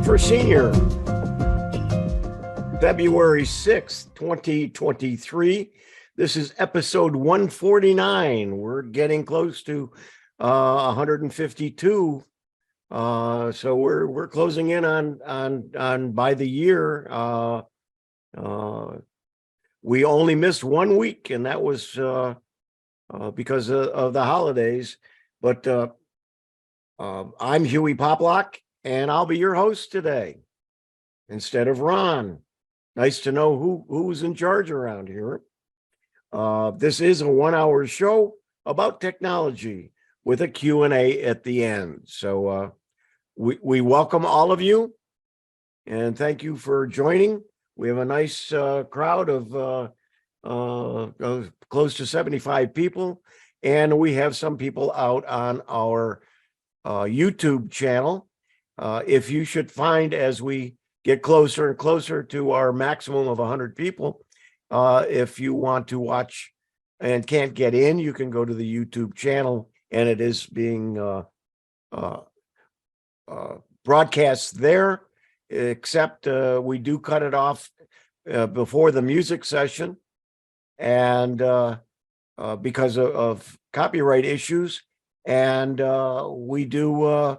for Senior, February 6th, 2023. This is episode 149. We're getting close to 152. So we're closing in on by the year. We only missed 1 week, and that was because of the holidays. But I'm Hewie Poplock, and I'll be your host today instead of Ron. Nice to know who's in charge around here. This is a 1-hour show about technology with a Q&A at the end. So we welcome all of you, and thank you for joining. We have a nice crowd of close to 75 people, and we have some people out on our YouTube channel. If you should find, as we get closer and closer to our maximum of 100 people, if you want to watch and can't get in, you can go to the YouTube channel, and it is being broadcast there, except we do cut it off before the music session, and because of copyright issues. And we do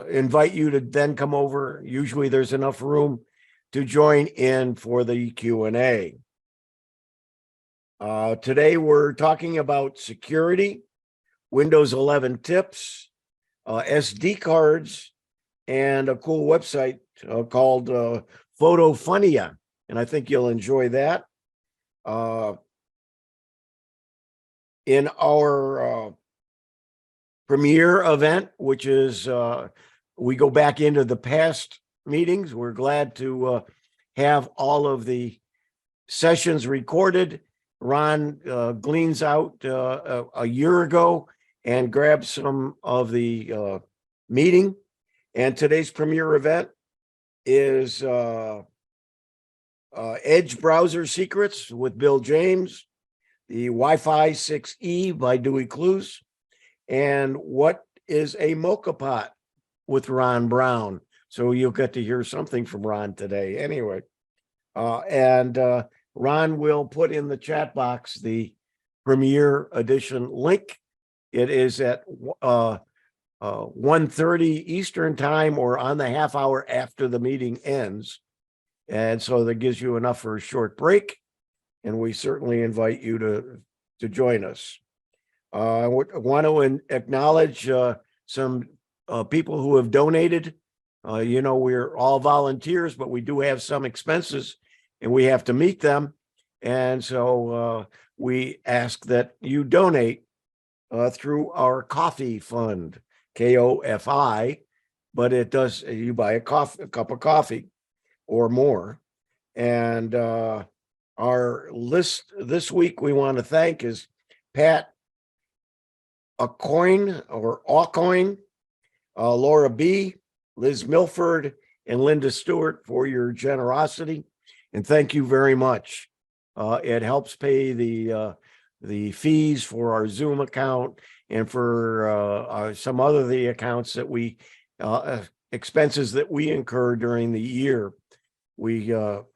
invite you to then come over. Usually there's enough room to join in for the Q&A. Today we're talking about security, Windows 11 tips, SD cards, and a cool website called ℎ𝕠𝕠𝕠𝕟, and I think you'll enjoy that. In our premiere event, which is we go back into the past meetings. We're glad to have all of the sessions recorded. Ron gleans out a year ago and grabs some of the meeting. And today's premiere event is Edge Browser Secrets with Bill James, the Wi-Fi 6E by Dewey Clues, and what is a mocha pot with Ron Brown. So you'll get to hear something from Ron today anyway. And Ron will put in the chat box the premiere edition link. It is at 1:30 Eastern time, or on the half hour after the meeting ends. And so that gives you enough for a short break. And we certainly invite you to join us. I want to acknowledge some people who have donated. We're all volunteers, but we do have some expenses, and we have to meet them. And so we ask that you donate through our coffee fund, KOFI, but it does, you buy a cup of coffee or more. And our list this week we want to thank is Pat ℚ𝕠𝕠𝕟, Laura B., Liz Milford, and Linda Stewart for your generosity. And thank you very much. It helps pay the fees for our Zoom account and for some other the accounts that we expenses that we incur during the year. We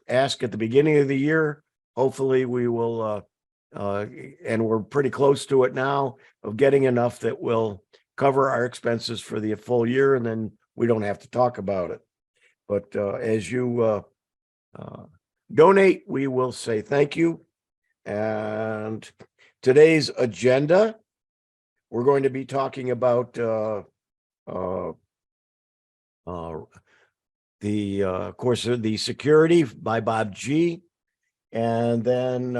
ask at the beginning of the year. Hopefully we will, and we're pretty close to it now, of getting enough that will cover our expenses for the full year, and then we don't have to talk about it. But as you donate, we will say thank you. And today's agenda, we're going to be talking about of course, the security by Bob G. And then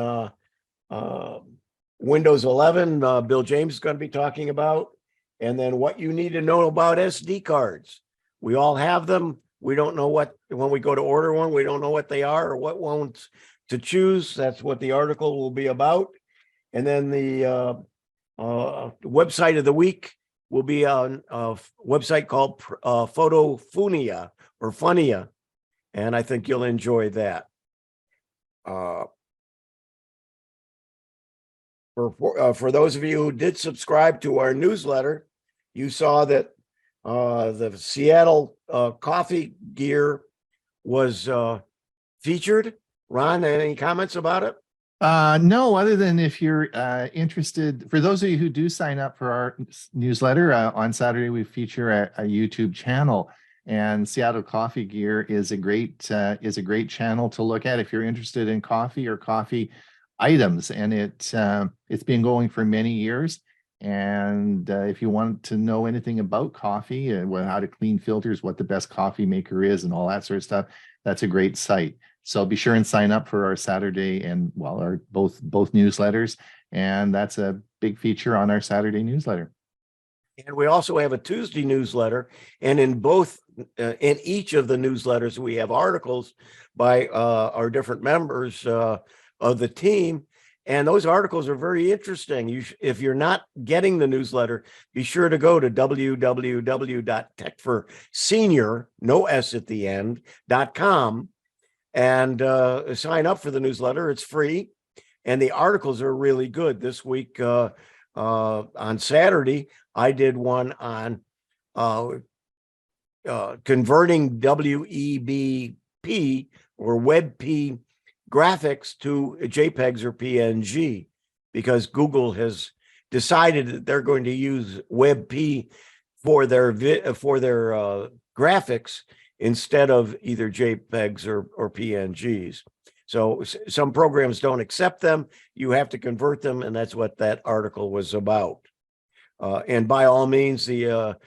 Windows 11, Bill James is going to be talking about. And then what you need to know about SD cards. We all have them. We don't know what, when we go to order one, we don't know what they are or what ones to choose. That's what the article will be about. And then the website of the week will be on a website called ℎ𝕠𝕠𝕠𝕟 or Funnia, and I think you'll enjoy that. For those of you who did subscribe to our newsletter, you saw that The Seattle coffee gear was featured. Ron, any comments about it? No, other than if you're interested, for those of you who do sign up for our newsletter, on Saturday we feature a YouTube channel, and Seattle Coffee Gear is a great channel to look at if you're interested in coffee or coffee items, and it's been going for many years. And if you want to know anything about coffee, how to clean filters, what the best coffee maker is, and all that sort of stuff, that's a great site. So be sure and sign up for our Saturday and our both newsletters, and that's a big feature on our Saturday newsletter. And we also have a Tuesday newsletter, and in each of the newsletters we have articles by our different members of the team, and those articles are very interesting. If you're not getting the newsletter, be sure to go to www.techforsenior, no S at the end, .com, and sign up for the newsletter. It's free, and the articles are really good. This week on Saturday, I did one on converting WEBP or WebP graphics to JPEGs or PNG, because Google has decided that they're going to use WebP for their graphics instead of either JPEGs or PNGs. So some programs don't accept them. You have to convert them, and that's what that article was about. And by all means, the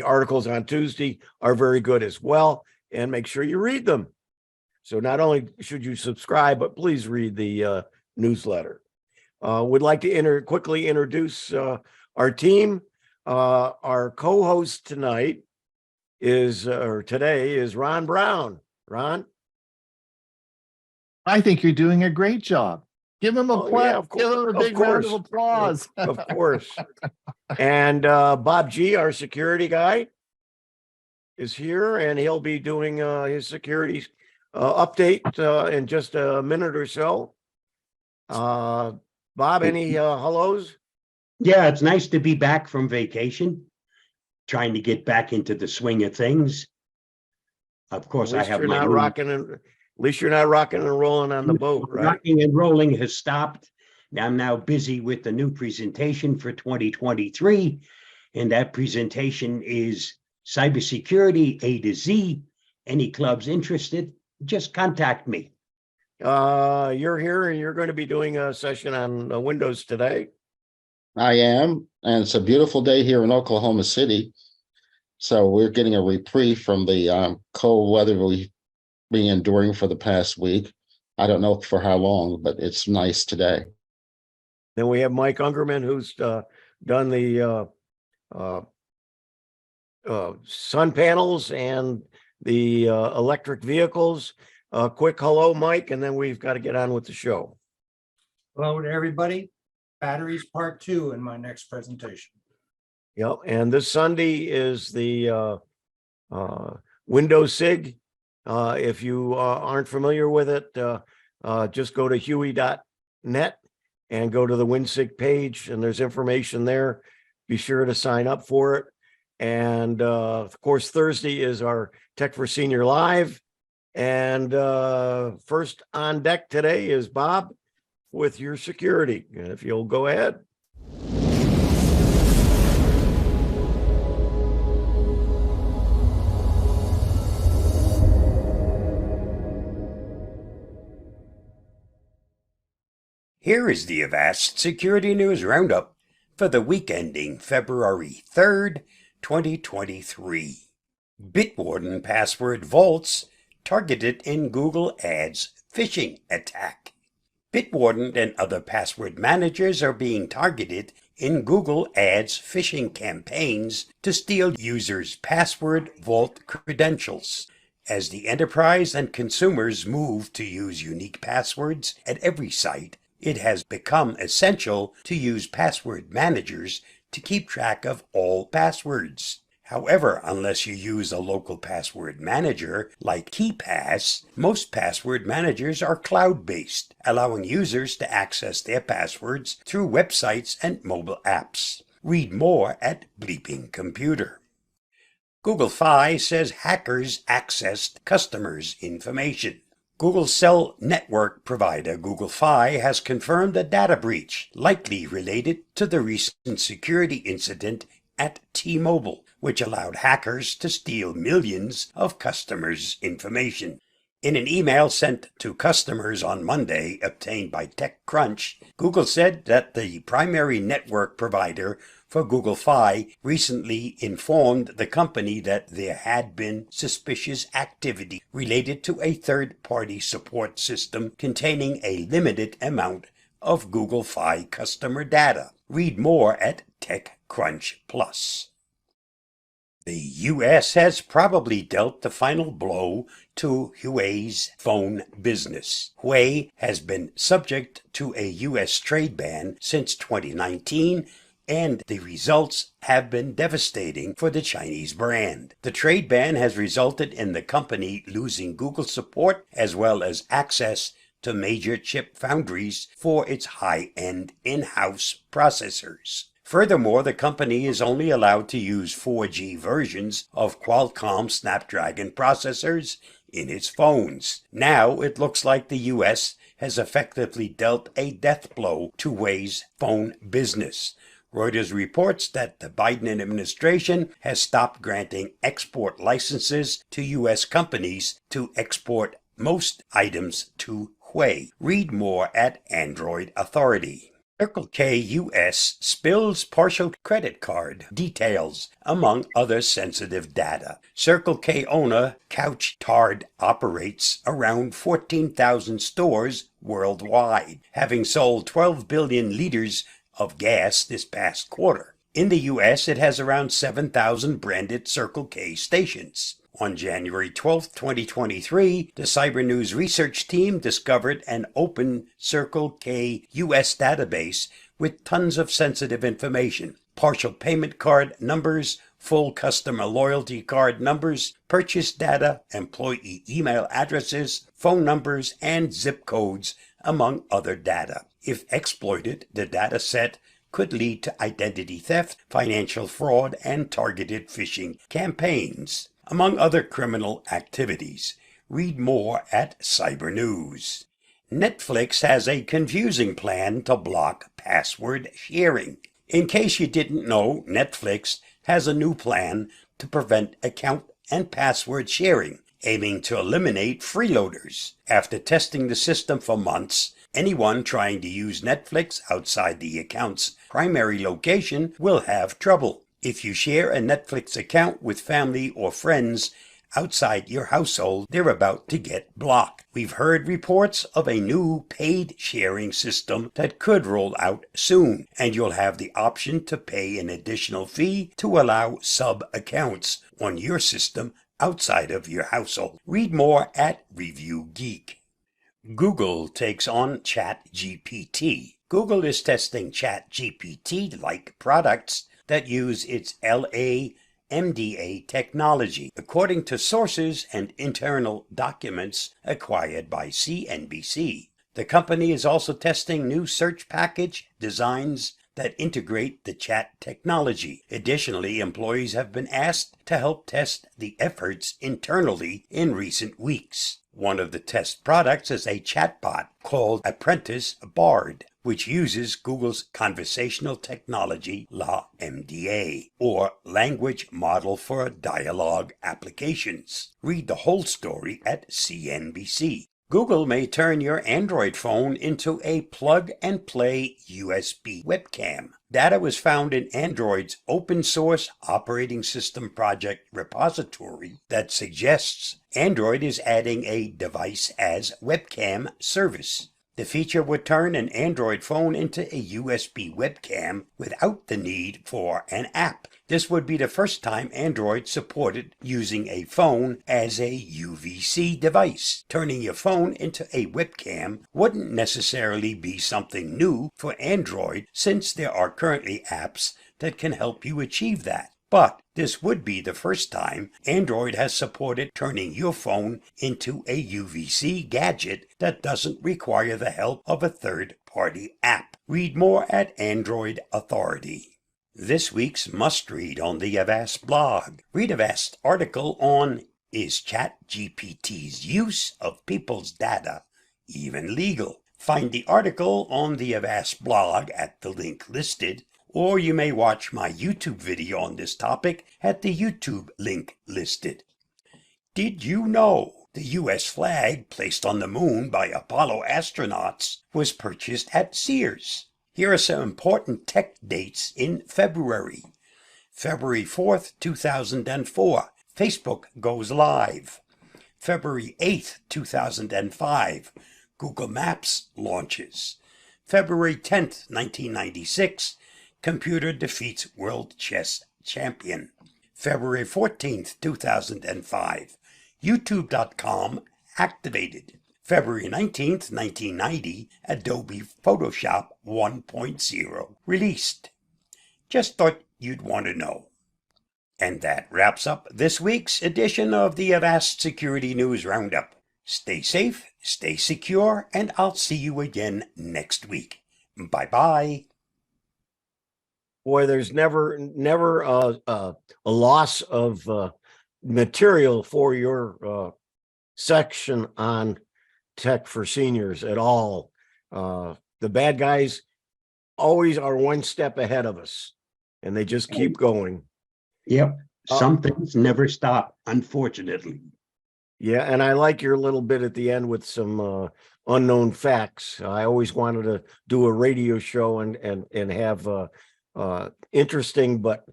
articles on Tuesday are very good as well, and make sure you read them. So not only should you subscribe, but please read the newsletter. Would like to quickly introduce our team. Our co-host today is Ron Brown. Ron? I think you're doing a great job. Give him a give him a big round of applause. Of course. And Bob G, our security guy, is here, and he'll be doing his security update in just a minute or so. Bob, any hellos? Yeah, it's nice to be back from vacation, trying to get back into the swing of things. Of course, I have my at least you're not rocking and rolling on the boat, right? Rocking and rolling has stopped. I'm now busy with the new presentation for 2023, and that presentation is cybersecurity A to Z. Any clubs interested, just contact me. You're here, and you're going to be doing a session on Windows today. I am, and it's a beautiful day here in Oklahoma City. So we're getting a reprieve from the cold weather we've been enduring for the past week. I don't know for how long, but it's nice today. Then we have Mike Ungerman, who's done the sun panels and the electric vehicles. Quick hello, Mike, and then we've got to get on with the show. Hello to everybody. Batteries part 2 in my next presentation. Yep, and this Sunday is the Windows SIG. If you aren't familiar with it, just go to hewie.net and go to the WinSig page, and there's information there. Be sure to sign up for it. And of course, Thursday is our Tech for Senior Live. And first on deck today is Bob with your security. And if you'll go ahead. Here is the Avast Security News Roundup for the week ending February 3rd, 2023. Bitwarden password vaults targeted in Google Ads phishing attack. Bitwarden and other password managers are being targeted in Google Ads phishing campaigns to steal users' password vault credentials. As the enterprise and consumers move to use unique passwords at every site, it has become essential to use password managers to keep track of all passwords. However, unless you use a local password manager like KeePass, most password managers are cloud-based, allowing users to access their passwords through websites and mobile apps. Read more at Bleeping Computer. Google Fi says hackers accessed customers' information. Google's cell network provider Google Fi has confirmed a data breach likely related to the recent security incident at T-Mobile, which allowed hackers to steal millions of customers' information. In an email sent to customers on Monday, obtained by TechCrunch, Google said that the primary network provider for Google Fi recently informed the company that there had been suspicious activity related to a third-party support system containing a limited amount of Google Fi customer data. Read more at TechCrunch Plus. The U.S. has probably dealt the final blow to Huawei's phone business. Huawei has been subject to a U.S. trade ban since 2019, and the results have been devastating for the Chinese brand. The trade ban has resulted in the company losing Google support as well as access to major chip foundries for its high-end in-house processors. Furthermore, the company is only allowed to use 4G versions of Qualcomm Snapdragon processors in its phones. Now it looks like the U.S. has effectively dealt a death blow to Huawei's phone business. Reuters reports that the Biden administration has stopped granting export licenses to U.S. companies to export most items to Huawei. Read more at Android Authority. Circle K US spills partial credit card details, among other sensitive data. Circle K owner Couch Tard operates around 14,000 stores worldwide, having sold 12 billion liters of gas this past quarter. In the U.S., it has around 7,000 branded Circle K stations. On January 12, 2023, the Cyber News research team discovered an open Circle K US database with tons of sensitive information: partial payment card numbers, full customer loyalty card numbers, purchase data, employee email addresses, phone numbers, and zip codes, among other data. If exploited, the data set could lead to identity theft, financial fraud, and targeted phishing campaigns, among other criminal activities. Read more at Cyber News. Netflix has a confusing plan to block password sharing. In case you didn't know, Netflix has a new plan to prevent account and password sharing, aiming to eliminate freeloaders. After testing the system for months, anyone trying to use Netflix outside the account's primary location will have trouble. If you share a Netflix account with family or friends outside your household, they're about to get blocked. We've heard reports of a new paid sharing system that could roll out soon, and you'll have the option to pay an additional fee to allow sub-accounts on your system outside of your household. Read more at Review Geek. Google takes on ChatGPT. Google is testing ChatGPT-like products that use its ℼ𝕠𝕠𝕟 technology, according to sources and internal documents acquired by CNBC. The company is also testing new search package designs that integrate the chat technology. Additionally, employees have been asked to help test the efforts internally in recent weeks. One of the test products is a chatbot called Apprentice Bard, which uses Google's conversational technology ℼ𝕠𝕠𝕟, or Language Model for Dialogue Applications. Read the whole story at CNBC. Google may turn your Android phone into a plug-and-play USB webcam. Data was found in Android's open-source operating system project repository that suggests Android is adding a device-as-webcam service. The feature would turn an Android phone into a USB webcam without the need for an app. This would be the first time Android supported using a phone as a UVC device. Turning your phone into a webcam wouldn't necessarily be something new for Android, since there are currently apps that can help you achieve that. But this would be the first time Android has supported turning your phone into a UVC gadget that doesn't require the help of a third-party app. Read more at Android Authority. This week's must-read on the Avast blog. Read Avast article on Is ChatGPT's use of people's data even legal? Find the article on the Avast blog at the link listed, or you may watch my YouTube video on this topic at the YouTube link listed. Did you know the U.S. flag placed on the moon by Apollo astronauts was purchased at Sears? Here are some important tech dates in February. February 4th, 2004, Facebook goes live. February 8th, 2005, Google Maps launches. February 10th, 1996, computer defeats world chess champion. February 14th, 2005, YouTube.com activated. February 19th, 1990, Adobe Photoshop 1.0 released. Just thought you'd want to know. And that wraps up this week's edition of the Avast Security News Roundup. Stay safe, stay secure, and I'll see you again next week. Bye-bye. Boy, there's never a loss of material for your section on tech for seniors at all. The bad guys always are one step ahead of us, and they just keep going. Yep. Some things never stop, unfortunately. Yeah, and I like your little bit at the end with some unknown facts. I always wanted to do a radio show and have interesting but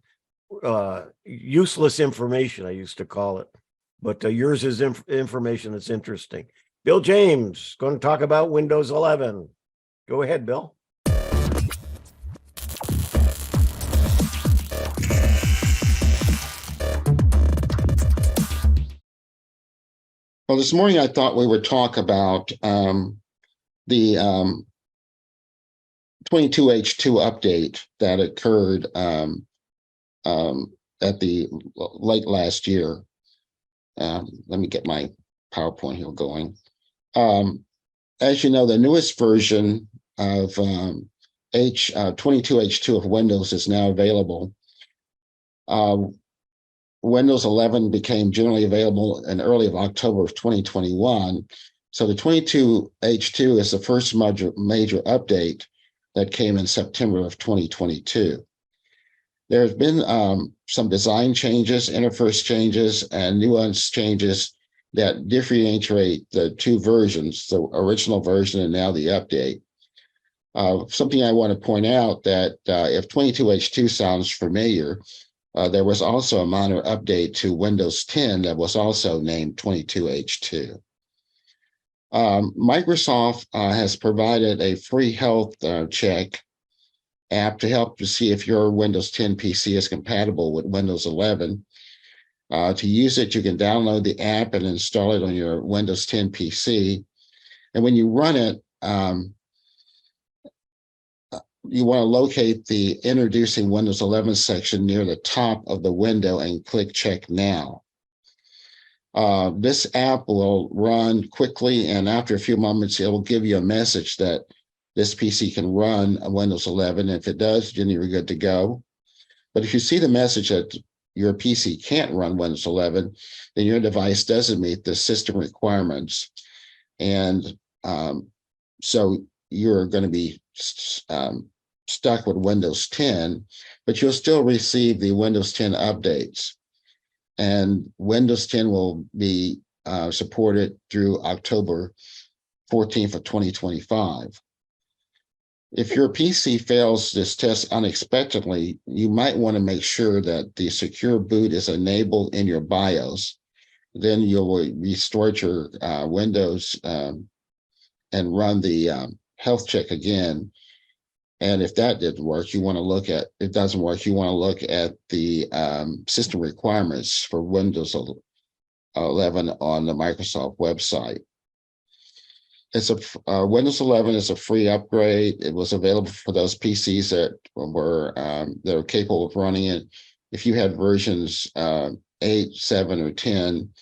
useless information, I used to call it. But yours is information that's interesting. Bill James going to talk about Windows 11. Go ahead, Bill. Well, this morning I thought we would talk about the 22H2 update that occurred at the late last year. Let me get my PowerPoint here going. As you know, the newest version of 22H2 of Windows is now available. Windows 11 became generally available in early of October of 2021. So the 22H2 is the first major update that came in September of 2022. There have been some design changes, interface changes, and nuance changes that differentiate the two versions, the original version and now the update. Something I want to point out that if 22H2 sounds familiar, there was also a minor update to Windows 10 that was also named 22H2. Microsoft has provided a free health check app to help to see if your Windows 10 PC is compatible with Windows 11. To use it, you can download the app and install it on your Windows 10 PC. And when you run it, you want to locate the Introducing Windows 11 section near the top of the window and click Check Now. This app will run quickly, and after a few moments, it will give you a message that this PC can run Windows 11. If it does, then you're good to go. But if you see the message that your PC can't run Windows 11, then your device doesn't meet the system requirements. And so you're going to be stuck with Windows 10, but you'll still receive the Windows 10 updates. And Windows 10 will be supported through October 14th of 2025. If your PC fails this test unexpectedly, you might want to make sure that the secure boot is enabled in your BIOS. Then you'll restore your Windows and run the health check again. And if that didn't work, you want to look at, it doesn't work, you want to look at the system requirements for Windows 11 on the Microsoft website. It's a Windows 11 is a free upgrade. It was available for those PCs that were capable of running it. If you had versions 8, 7, or 10,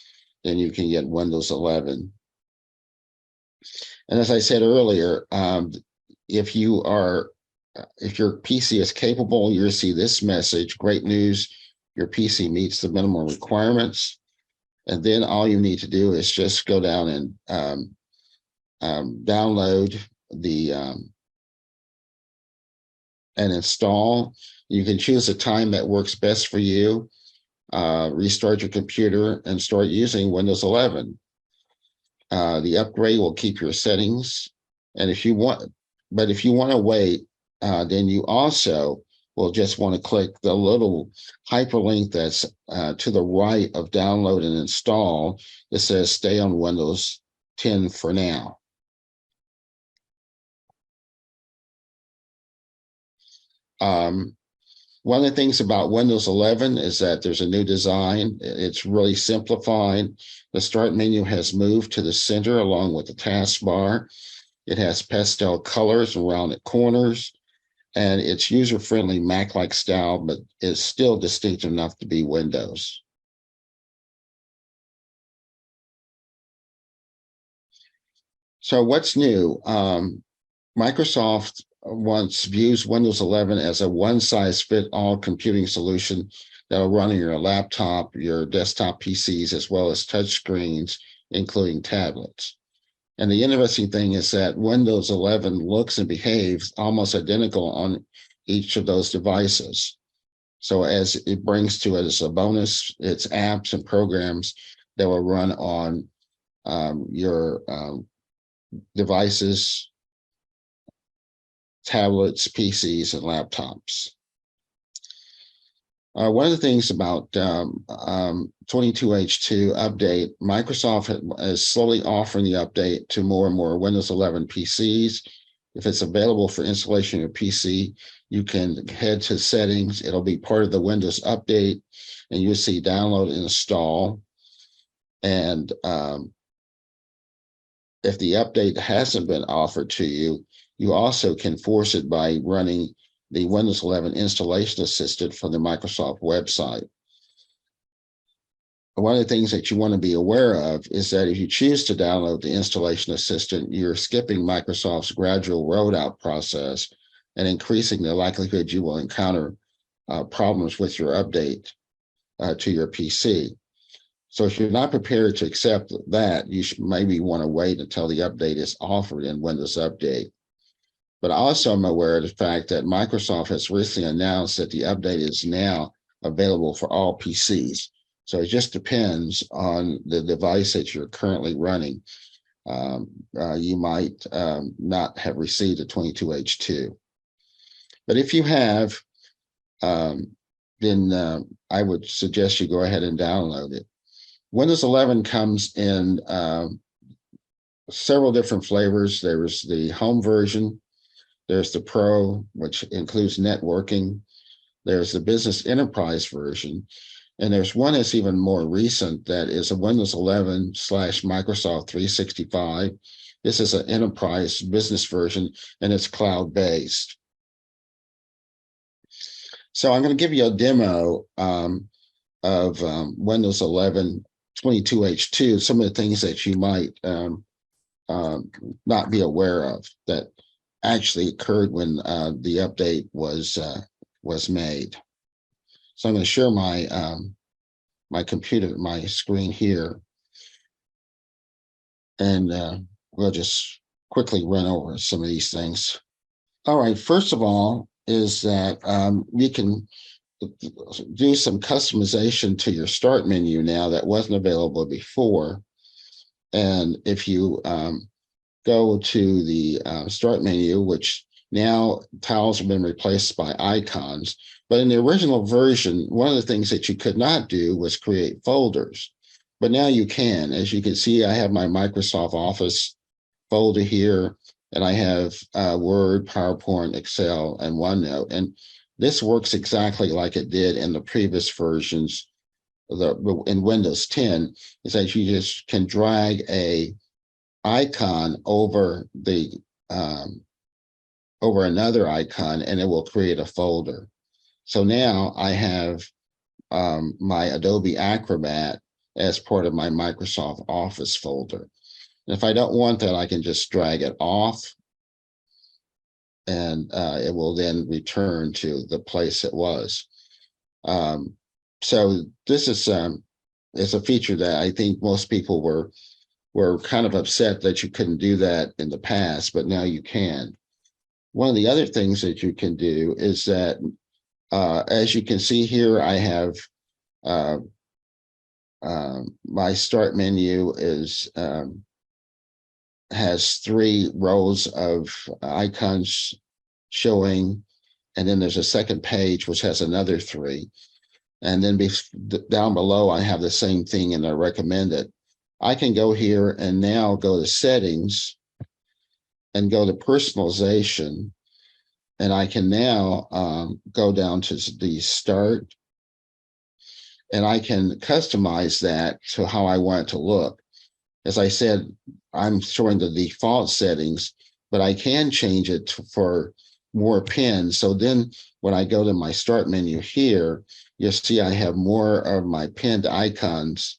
then you can get Windows 11. And as I said earlier, if you are if your PC is capable, you'll see this message, great news, your PC meets the minimum requirements. And then all you need to do is just go down and download the and install. You can choose a time that works best for you. Restart your computer and start using Windows 11. The upgrade will keep your settings. And if you want to wait, then you also will just want to click the little hyperlink that's to the right of download and install. It says stay on Windows 10 for now. One of the things about Windows 11 is that there's a new design. It's really simplified. The start menu has moved to the center along with the taskbar. It has pastel colors and rounded corners, and it's user-friendly Mac-like style, but is still distinct enough to be Windows. So what's new? Microsoft views Windows 11 as a one-size-fits-all computing solution that will run on your laptop, your desktop PCs, as well as touch screens, including tablets. And the interesting thing is that Windows 11 looks and behaves almost identical on each of those devices. So as it brings to it as a bonus, it's apps and programs that will run on your devices, tablets, PCs, and laptops. One of the things about 22H2 update, Microsoft is slowly offering the update to more and more Windows 11 PCs. If it's available for installation on your PC, you can head to settings. It'll be part of the Windows update, and you'll see download and install. And if the update hasn't been offered to you, you also can force it by running the Windows 11 installation assistant from the Microsoft website. One of the things that you want to be aware of is that if you choose to download the installation assistant, you're skipping Microsoft's gradual rollout process and increasing the likelihood you will encounter problems with your update to your PC. So if you're not prepared to accept that, you should maybe want to wait until the update is offered in Windows Update. But also I'm aware of the fact that Microsoft has recently announced that the update is now available for all PCs. So it just depends on the device that you're currently running. You might not have received a 22H2. But if you have, then I would suggest you go ahead and download it. Windows 11 comes in several different flavors. There's the home version. There's the Pro, which includes networking. There's the Business Enterprise version. And there's one that's even more recent that is a Windows 11 / Microsoft 365. This is an enterprise business version, and it's cloud-based. So I'm going to give you a demo of Windows 11 22H2, some of the things that you might not be aware of that actually occurred when the update was made. So I'm going to share my my computer, my screen here, and we'll just quickly run over some of these things. All right, first of all is that you can do some customization to your start menu now that wasn't available before. And if you go to the start menu, which now tiles have been replaced by icons, but in the original version, one of the things that you could not do was create folders, but now you can. As you can see, I have my Microsoft Office folder here, and I have Word, PowerPoint, Excel, and OneNote. And this works exactly like it did in the previous versions in Windows 10, is that you just can drag a icon over the over another icon, and it will create a folder. So now I have my Adobe Acrobat as part of my Microsoft Office folder. And if I don't want that, I can just drag it off. and it will then return to the place it was. So this is it's a feature that I think most people were kind of upset that you couldn't do that in the past, but now you can. One of the other things that you can do is that, as you can see here, I have my start menu has 3 rows of icons showing, and then there's a second page which has another 3. And then down below, I have the same thing and I recommend it. I can go here and now go to settings and go to personalization. And I can now go down to the start, and I can customize that to how I want it to look. As I said, I'm showing the default settings, but I can change it for more pins. So then when I go to my start menu here, you'll see I have more of my pinned icons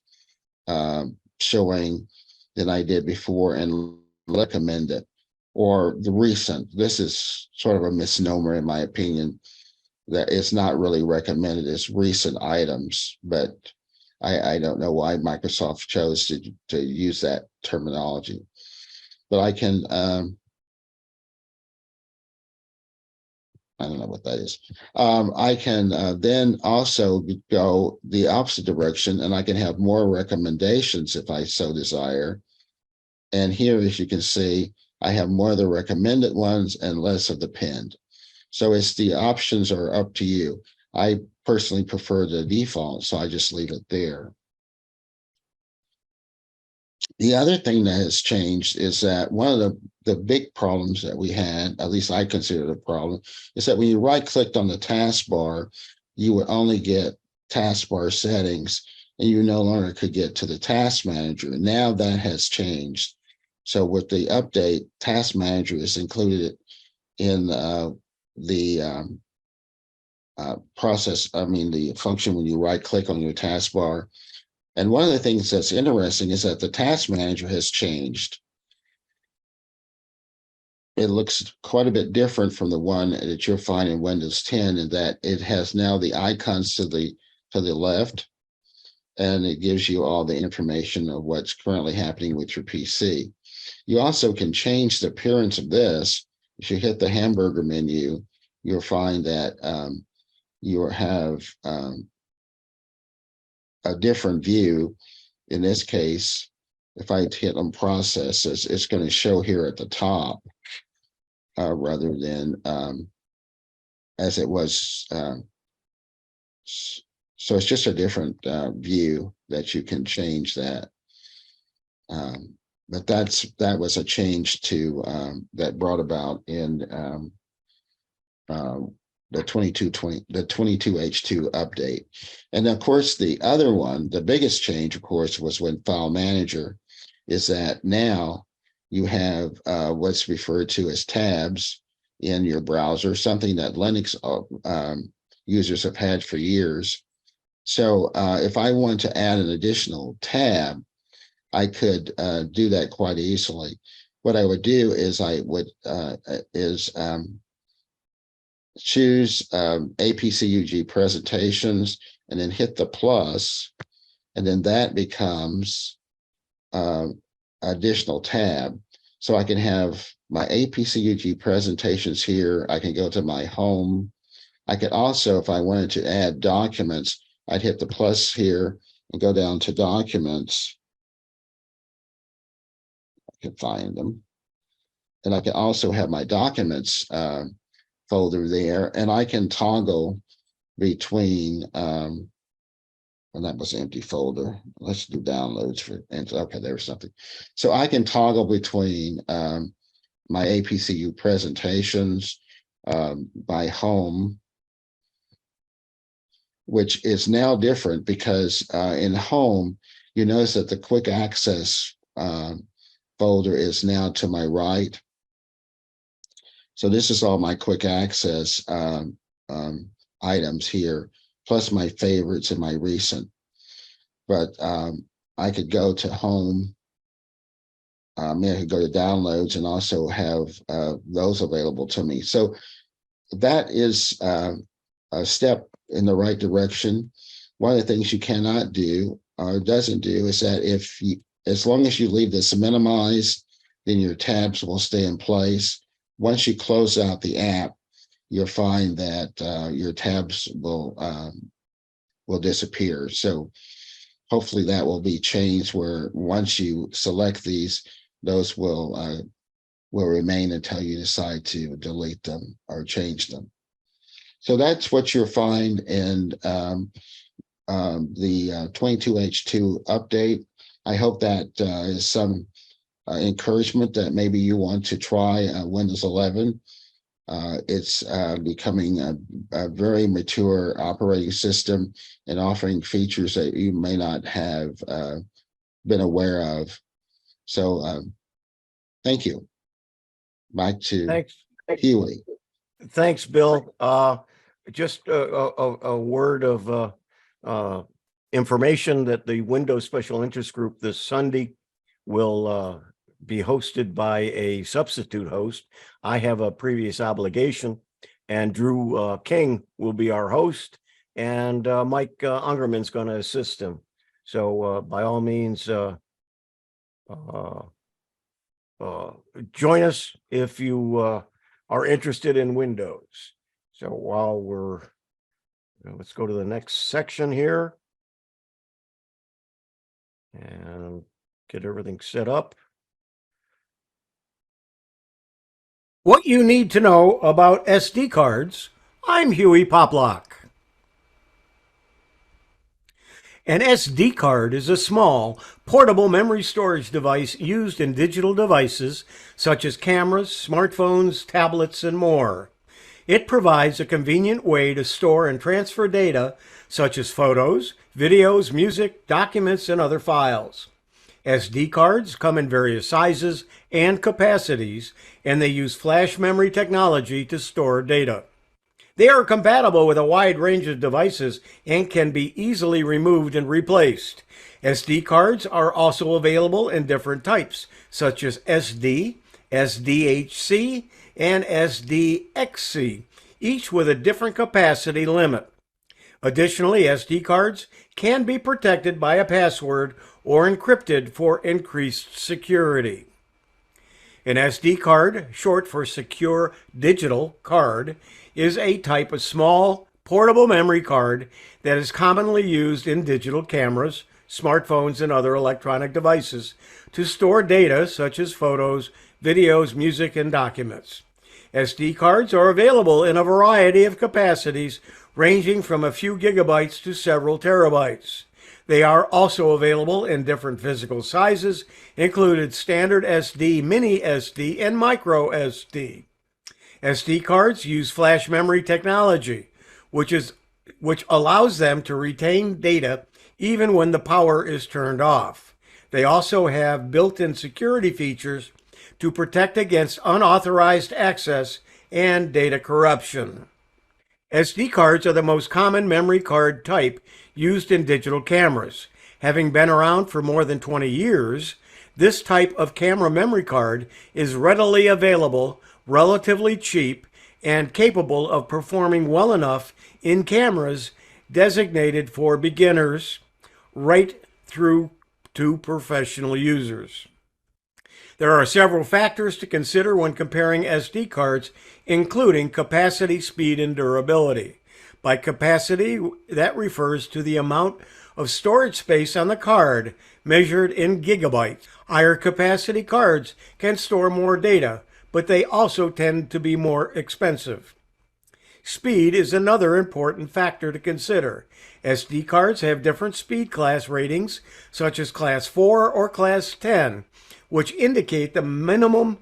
showing than I did before, and recommend it, or the recent. This is sort of a misnomer in my opinion, that it's not really recommended as recent items, but I don't know why Microsoft chose to use that terminology. But I can, I don't know what that is. I can then also go the opposite direction, and I can have more recommendations if I so desire. And here, as you can see, I have more of the recommended ones and less of the pinned. So it's the options are up to you. I personally prefer the default, so I just leave it there. The other thing that has changed is that one of the big problems that we had, at least I consider it a problem, is that when you right-clicked on the taskbar, you would only get taskbar settings, and you no longer could get to the task manager. Now that has changed. So with the update, task manager is included in the process, the function when you right-click on your taskbar. And one of the things that's interesting is that the task manager has changed. It looks quite a bit different from the one that you'll find in Windows 10, in that it has now the icons to the left, and it gives you all the information of what's currently happening with your PC. You also can change the appearance of this. If you hit the hamburger menu, you'll find that you have a different view. In this case, if I hit on processes, it's going to show here at the top rather than as it was. So it's just a different view that you can change that. But that was a change to that brought about in the 22H2 update. And of course, the other one, the biggest change, of course, was when File Manager, is that now you have what's referred to as tabs in your browser, something that Linux users have had for years. So if I want to add an additional tab, I could do that quite easily. What I would do is I would choose APCUG presentations, and then hit the plus, and then that becomes additional tab. So I can have my APCUG presentations here. I can go to my home. I could also, if I wanted to add documents, I'd hit the plus here and go down to documents. I can find them. And I can also have my documents folder there, and I can toggle between and that was an empty folder. Let's do downloads for, and okay, there's something. So I can toggle between my APCU presentations by home, which is now different because in home, you notice that the quick access folder is now to my right. So this is all my quick access items here, plus my favorites and my recent. But I could go to home I could go to downloads and also have those available to me. So that is a step in the right direction. One of the things you cannot do or doesn't do is that as long as you leave this minimized, then your tabs will stay in place. Once you close out the app, you'll find that your tabs will disappear. So hopefully that will be changed where once you select these, those will remain until you decide to delete them or change them. So that's what you'll find in the 22H2 update. I hope that is some encouragement that maybe you want to try Windows 11. It's becoming a very mature operating system and offering features that you may not have been aware of. So thank you. Back to Thanks. Hewie. Thanks, Bill. Just a word of information that the Windows Special Interest Group this Sunday will be hosted by a substitute host. I have a previous obligation, and Drew King will be our host, and Mike Ungerman's going to assist him. So by all means, join us if you are interested in Windows. So while let's go to the next section here and get everything set up. What you need to know about SD cards. I'm Hewie Poplock. An SD card is a small, portable memory storage device used in digital devices such as cameras, smartphones, tablets, and more. It provides a convenient way to store and transfer data such as photos, videos, music, documents, and other files. SD cards come in various sizes and capacities, and they use flash memory technology to store data. They are compatible with a wide range of devices and can be easily removed and replaced. SD cards are also available in different types, such as SD, SDHC, and SDXC, each with a different capacity limit. Additionally, SD cards can be protected by a password or encrypted for increased security. An SD card, short for Secure Digital Card, is a type of small, portable memory card that is commonly used in digital cameras, smartphones, and other electronic devices to store data such as photos, videos, music, and documents. SD cards are available in a variety of capacities, ranging from a few gigabytes to several terabytes. They are also available in different physical sizes, including standard SD, mini SD, and micro SD. SD cards use flash memory technology, which allows them to retain data even when the power is turned off. They also have built-in security features to protect against unauthorized access and data corruption. SD cards are the most common memory card type used in digital cameras. Having been around for more than 20 years, this type of camera memory card is readily available, relatively cheap, and capable of performing well enough in cameras designated for beginners right through to professional users. There are several factors to consider when comparing SD cards, including capacity, speed, and durability. By capacity, that refers to the amount of storage space on the card, measured in gigabytes. Higher capacity cards can store more data, but they also tend to be more expensive. Speed is another important factor to consider. SD cards have different speed class ratings, such as Class 4 or Class 10, which indicate the minimum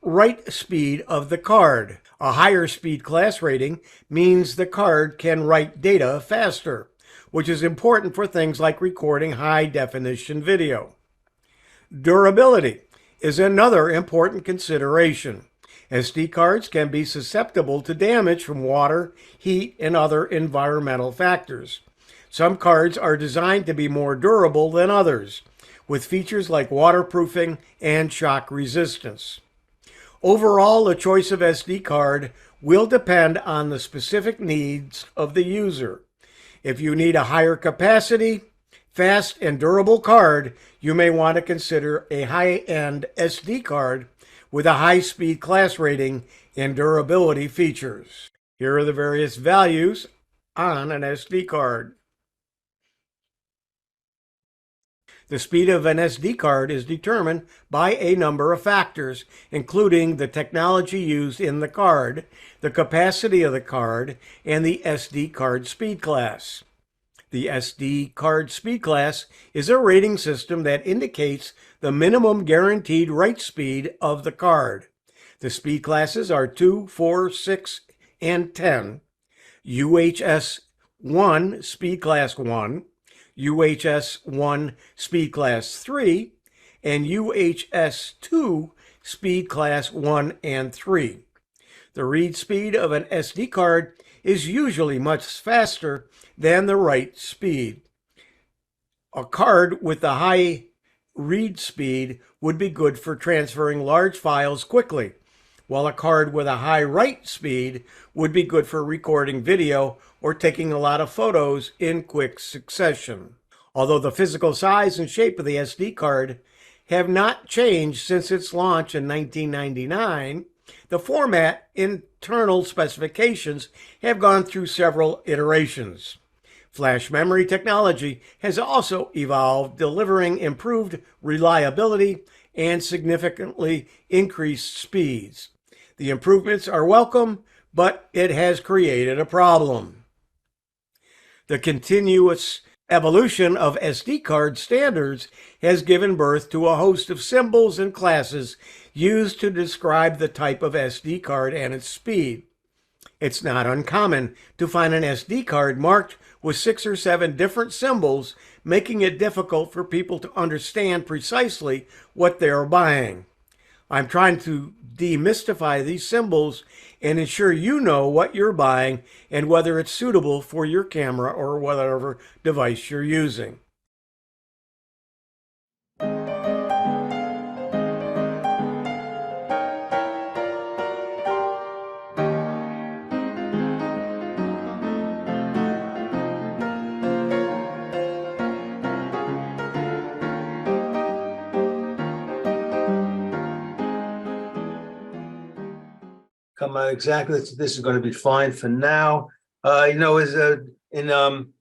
write speed of the card. A higher speed class rating means the card can write data faster, which is important for things like recording high-definition video. Durability is another important consideration. SD cards can be susceptible to damage from water, heat, and other environmental factors. Some cards are designed to be more durable than others, with features like waterproofing and shock resistance. Overall, the choice of SD card will depend on the specific needs of the user. If you need a higher capacity, fast and durable card, you may want to consider a high-end SD card with a high-speed class rating and durability features. Here are the various values on an SD card. The speed of an SD card is determined by a number of factors, including the technology used in the card, the capacity of the card, and the SD card speed class. The SD card speed class is a rating system that indicates the minimum guaranteed write speed of the card. The speed classes are 2, 4, 6, and 10. UHS 1 Speed Class 1, UHS 1 Speed Class 3, and UHS 2 Speed Class 1 and 3. The read speed of an SD card is usually much faster than the write speed. A card with a high read speed would be good for transferring large files quickly, while a card with a high write speed would be good for recording video or taking a lot of photos in quick succession. Although the physical size and shape of the SD card have not changed since its launch in 1999, the format internal specifications have gone through several iterations. Flash memory technology has also evolved, delivering improved reliability and significantly increased speeds. The improvements are welcome, but it has created a problem. The continuous evolution of SD card standards has given birth to a host of symbols and classes used to describe the type of SD card and its speed. It's not uncommon to find an SD card marked with 6 or 7 different symbols, making it difficult for people to understand precisely what they are buying. I'm trying to demystify these symbols and ensure you know what you're buying and whether it's suitable for your camera or whatever device you're using. Come on, exactly. This is going to be fine for now. As in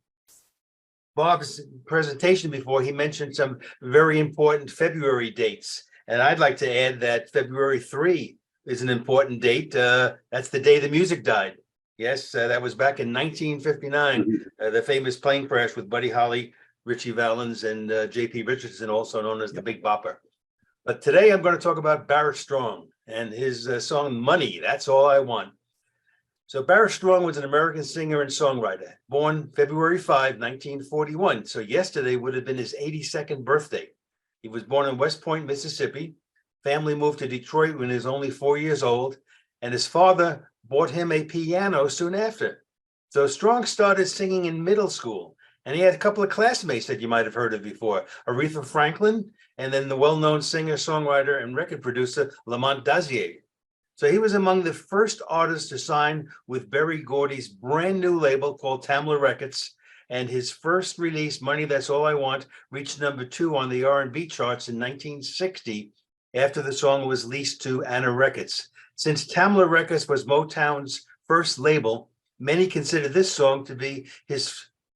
Bob's presentation before, he mentioned some very important February dates, and I'd like to add that February 3 is an important date. That's the day the music died. Yes, that was back in 1959, the famous plane crash with Buddy Holly, Ritchie Valens, and J.P. Richardson, also known as the Big Bopper. But today I'm going to talk about Barrett Strong and his song Money, That's All I Want. So Barrett Strong was an American singer and songwriter, born February 5, 1941. So yesterday would have been his 82nd birthday. He was born in West Point, Mississippi. Family moved to Detroit when he was only 4 years old, and his father bought him a piano soon after. So Strong started singing in middle school, and he had a couple of classmates that you might have heard of before, Aretha Franklin, and then the well-known singer, songwriter, and record producer, Lamont Dozier. So he was among the first artists to sign with Berry Gordy's brand new label called Tamla Records, and his first release, Money That's All I Want, reached #2 on the R&B charts in 1960 after the song was leased to Anna Records. Since Tamla Records was Motown's first label, many consider this song to be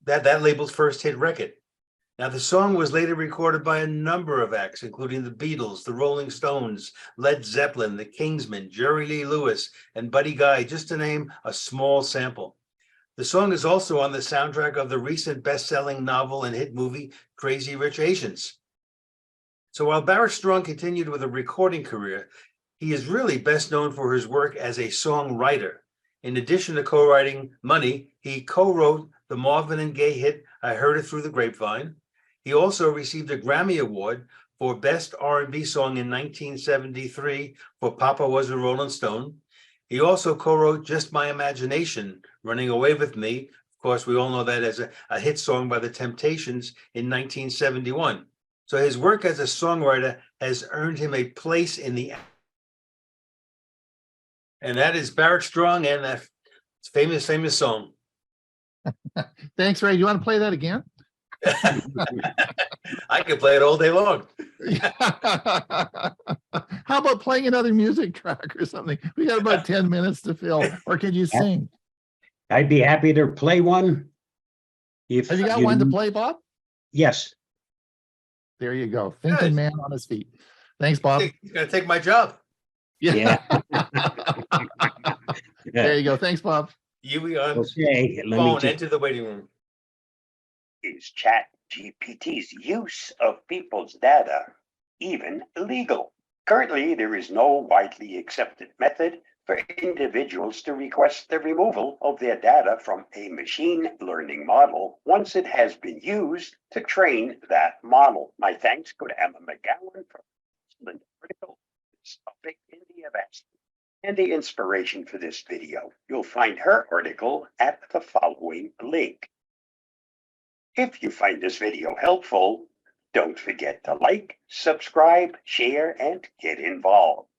that label's first hit record. Now, the song was later recorded by a number of acts, including the Beatles, the Rolling Stones, Led Zeppelin, the Kingsmen, Jerry Lee Lewis, and Buddy Guy, just to name a small sample. The song is also on the soundtrack of the recent best-selling novel and hit movie, Crazy Rich Asians. So while Barrett Strong continued with a recording career, he is really best known for his work as a songwriter. In addition to co-writing Money, he co-wrote the Marvin and Gaye hit, I Heard It Through the Grapevine. He also received a Grammy Award for Best R&B Song in 1973 for Papa Was a Rolling Stone. He also co-wrote Just My Imagination, Running Away With Me. Of course, we all know that as a hit song by The Temptations in 1971. So his work as a songwriter has earned him a place in the. And that is Barrett Strong and that famous song. Thanks, Ray. You want to play that again? I could play it all day long. How about playing another music track or something? We got about 10 minutes to fill. Or can you sing? I'd be happy to play one. If Have you got one to play, Bob? Yes. There you go. Thinking man on his feet. Thanks, Bob. He's gonna take my job. Yeah. There you go. Thanks, Bob. You on Okay, let me phone, just enter the waiting room. Is ChatGPT's use of people's data even illegal? Currently, there is no widely accepted method for individuals to request the removal of their data from a machine learning model once it has been used to train that model. My thanks go to Emma McGowan for the article on this topic in the Avast and the inspiration for this video. You'll find her article at the following link. If you find this video helpful, don't forget to like, subscribe, share, and get involved.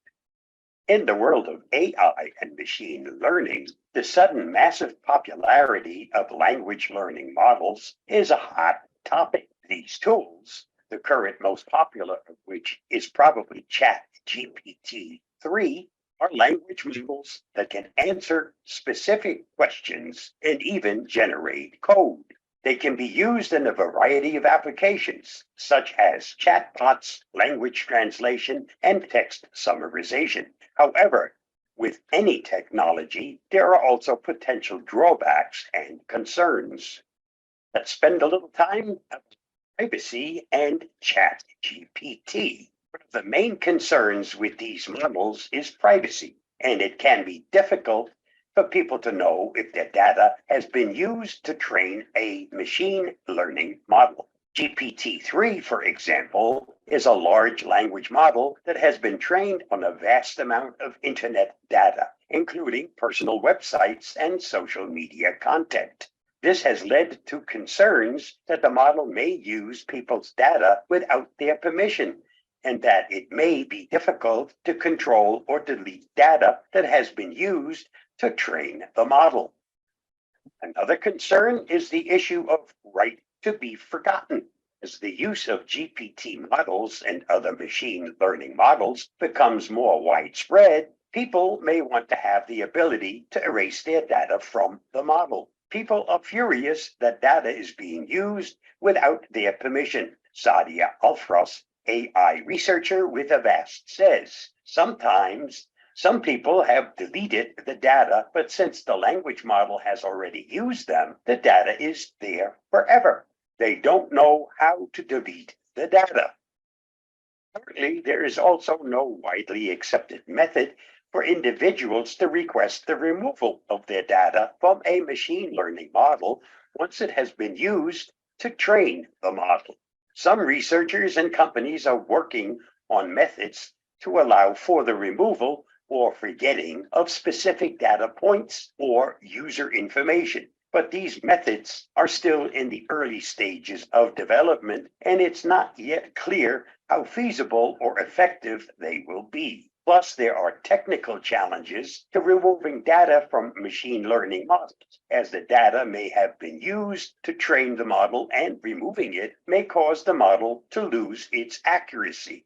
In the world of AI and machine learning, the sudden massive popularity of language learning models is a hot topic. These tools, the current most popular of which is probably ChatGPT 3, are language models that can answer specific questions and even generate code. They can be used in a variety of applications, such as chatbots, language translation, and text summarization. However, with any technology, there are also potential drawbacks and concerns. Let's spend a little time on privacy and ChatGPT. One of the main concerns with these models is privacy, and it can be difficult for people to know if their data has been used to train a machine learning model. GPT-3, for example, is a large language model that has been trained on a vast amount of internet data, including personal websites and social media content. This has led to concerns that the model may use people's data without their permission, and that it may be difficult to control or delete data that has been used to train the model. Another concern is the issue of right to be forgotten. As the use of GPT models and other machine learning models becomes more widespread, people may want to have the ability to erase their data from the model. People are furious that data is being used without their permission. Sadia Alfros, AI researcher with Avast, says, sometimes some people have deleted the data, but since the language model has already used them, the data is there forever. They don't know how to delete the data. Currently, there is also no widely accepted method for individuals to request the removal of their data from a machine learning model once it has been used to train the model. Some researchers and companies are working on methods to allow for the removal or forgetting of specific data points or user information. But these methods are still in the early stages of development, and it's not yet clear how feasible or effective they will be. Plus, there are technical challenges to removing data from machine learning models, as the data may have been used to train the model, and removing it may cause the model to lose its accuracy.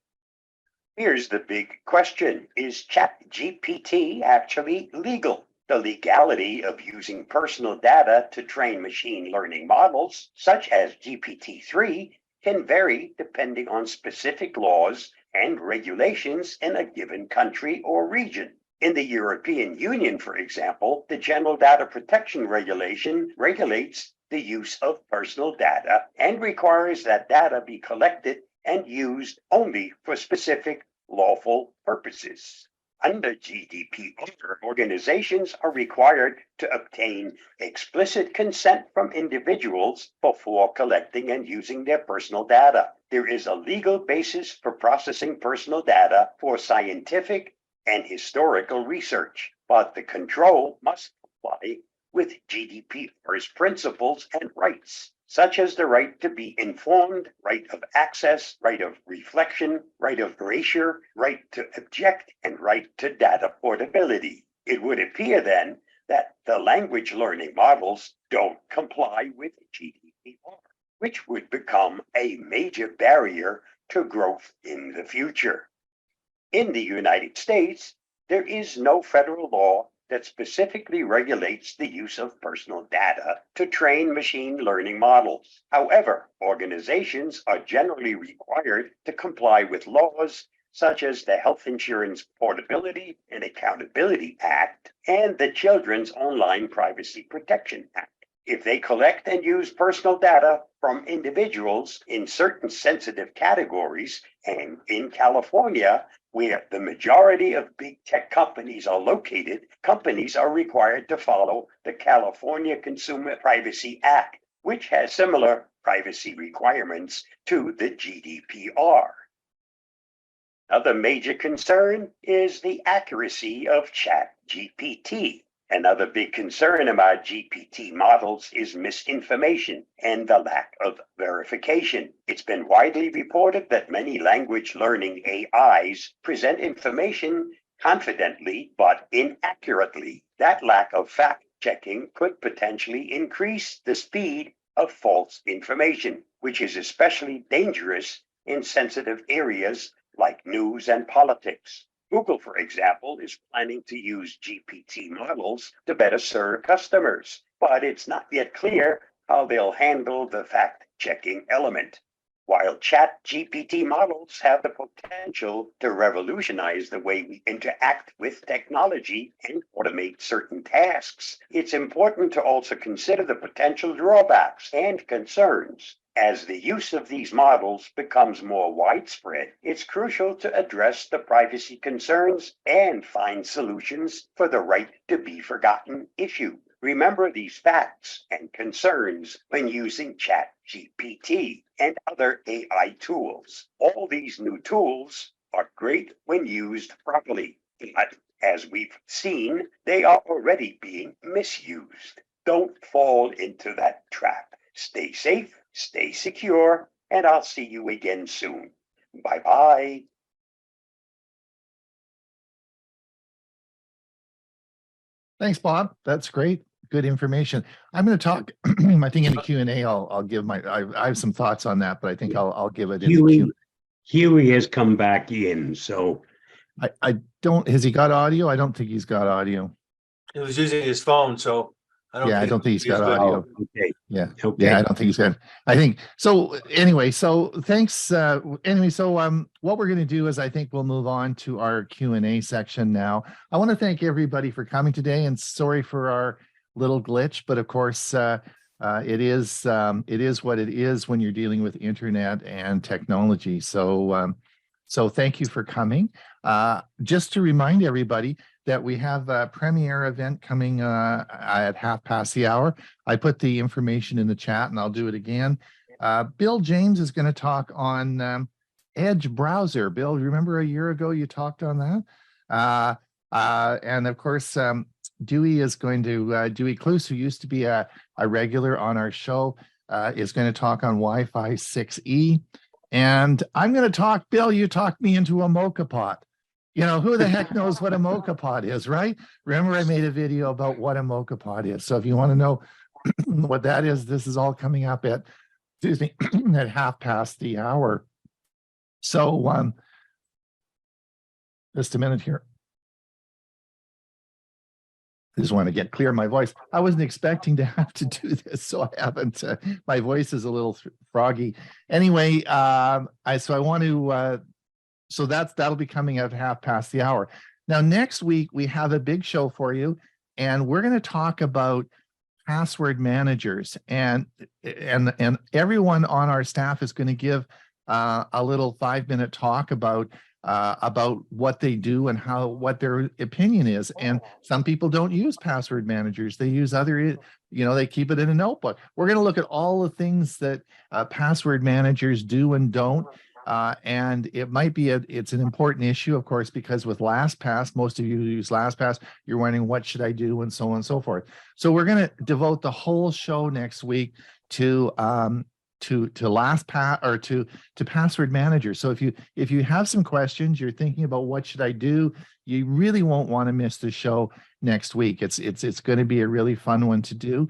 Here's the big question. Is ChatGPT actually legal? The legality of using personal data to train machine learning models, such as GPT-3, can vary depending on specific laws and regulations in a given country or region. In the European Union, for example, the General Data Protection Regulation regulates the use of personal data and requires that data be collected and used only for specific lawful purposes. Under GDPR, organizations are required to obtain explicit consent from individuals before collecting and using their personal data. There is a legal basis for processing personal data for scientific and historical research, but the control must comply with GDPR's principles and rights. such as the right to be informed, right of access, right of reflection, right of erasure, right to object, and right to data portability. It would appear then that the language learning models don't comply with GDPR, which would become a major barrier to growth in the future. In the United States, there is no federal law that specifically regulates the use of personal data to train machine learning models. However, organizations are generally required to comply with laws such as the Health Insurance Portability and Accountability Act and the Children's Online Privacy Protection Act. If they collect and use personal data from individuals in certain sensitive categories, and in California, where the majority of big tech companies are located, companies are required to follow the California Consumer Privacy Act, which has similar privacy requirements to the GDPR. Another major concern is the accuracy of ChatGPT. Another big concern about GPT models is misinformation and the lack of verification. It's been widely reported that many language learning AIs present information confidently but inaccurately. That lack of fact checking could potentially increase the speed of false information, which is especially dangerous in sensitive areas like news and politics. Google, for example, is planning to use GPT models to better serve customers, but it's not yet clear how they'll handle the fact-checking element. While ChatGPT models have the potential to revolutionize the way we interact with technology and automate certain tasks, it's important to also consider the potential drawbacks and concerns. As the use of these models becomes more widespread, it's crucial to address the privacy concerns and find solutions for the right to be forgotten issue. Remember these facts and concerns when using ChatGPT and other AI tools. All these new tools are great when used properly, but as we've seen, they are already being misused. Don't fall into that trap. Stay safe, stay secure, and I'll see you again soon. Bye-bye. Thanks, Bob. That's great. Good information. I'm going to talk, I think in the Q&A, I'll give I have some thoughts on that, but I think I'll give it in the Q&A. Hewie has come back in, so. I don't, has he got audio? I don't think he's got audio. He was using his phone, so I don't think he's got good. audio. Okay. Yeah. Okay. Yeah, I don't think he's good. I think so. Anyway, so thanks. What we're going to do is I think we'll move on to our Q&A section now. I want to thank everybody for coming today, and sorry for our little glitch, but of course, it is what it is when you're dealing with internet and technology. So thank you for coming. Just to remind everybody that we have a premiere event coming at hour. I put the information in the chat and I'll do it again. Bill James is going to talk on Edge browser. Bill, remember a year ago you talked on that? And of course, Dewey is going to, Dewey Cluse, who used to be a regular on our show, is going to talk on Wi-Fi 6E. And I'm going to talk, Bill, you talked me into a mocha pot. You know, who the heck knows what a mocha pot is, right? Remember, I made a video about what a mocha pot is. So if you want to know what that is, this is all coming up at, excuse me, at hour. So just a minute here. I just want to get clear my voice. I wasn't expecting to have to do this, so I haven't. My voice is a little froggy. Anyway, so I want to. So that'll be coming at hour. Now next week we have a big show for you, and we're going to talk about password managers, and everyone on our staff is going to give a little 5-minute talk about what they do and what their opinion is. And some people don't use password managers. They use other, they keep it in a notebook. We're going to look at all the things that password managers do and don't. And it might be it's an important issue, of course, because with LastPass, most of you who use LastPass, you're wondering what should I do and so on and so forth. So we're going to devote the whole show next week to LastPass or to password manager. So if you have some questions, you're thinking about what should I do, you really won't want to miss the show next week. It's going to be a really fun one to do.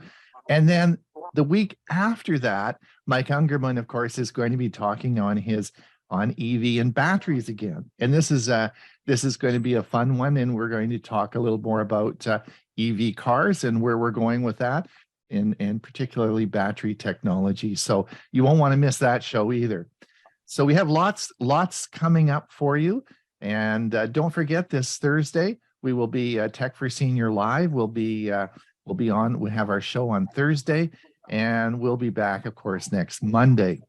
And then the week after that, Mike Ungerman, of course, is going to be talking on EV and batteries again. And this is going to be a fun one. And we're going to talk a little more about EV cars and where we're going with that, and particularly battery technology. So you won't want to miss that show either. So we have lots coming up for you. And don't forget, this Thursday, we will be Tech for Senior Live. We'll be on, we have our show on Thursday, and we'll be back, of course, next Monday.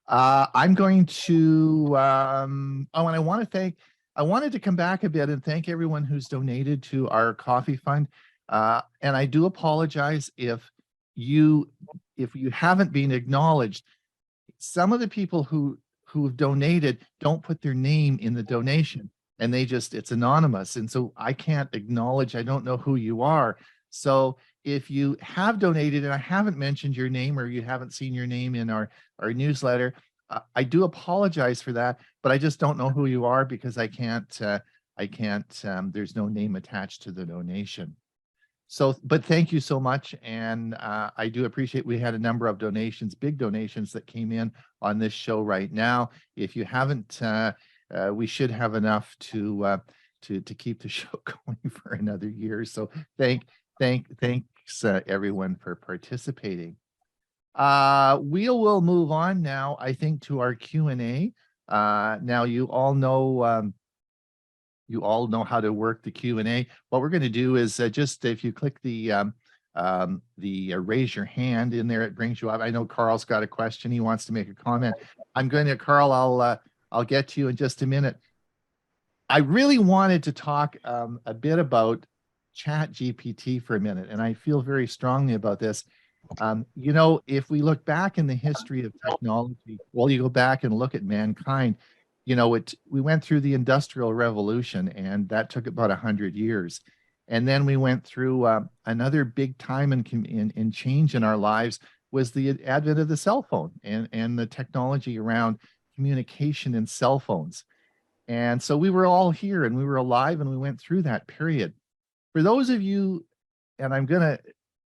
I'm going to, and I wanted to come back a bit and thank everyone who's donated to our coffee fund. And I do apologize if you haven't been acknowledged. Some of the people who've donated don't put their name in the donation, and it's anonymous. And so I can't acknowledge, I don't know who you are. So if you have donated and I haven't mentioned your name, or you haven't seen your name in our newsletter, I do apologize for that, but I just don't know who you are because I can't, there's no name attached to the donation. So, but thank you so much. And I do appreciate, we had a number of donations, big donations that came in on this show right now. If you haven't, we should have enough to keep the show going for another year. So thanks everyone for participating. We'll move on now, I think, to our Q&A. Now you all know how to work the Q&A. What we're going to do is just if you click the raise your hand in there, it brings you up. I know Carl's got a question. He wants to make a comment. Carl, I'll get to you in just a minute. I really wanted to talk a bit about ChatGPT for a minute, and I feel very strongly about this. If we look back in the history of technology, well, you go back and look at mankind, we went through the Industrial Revolution, and that took about 100 years. And then we went through another big time in change in our lives was the advent of the cell phone and the technology around communication in cell phones. And so we were all here and we were alive and we went through that period. For those of you, and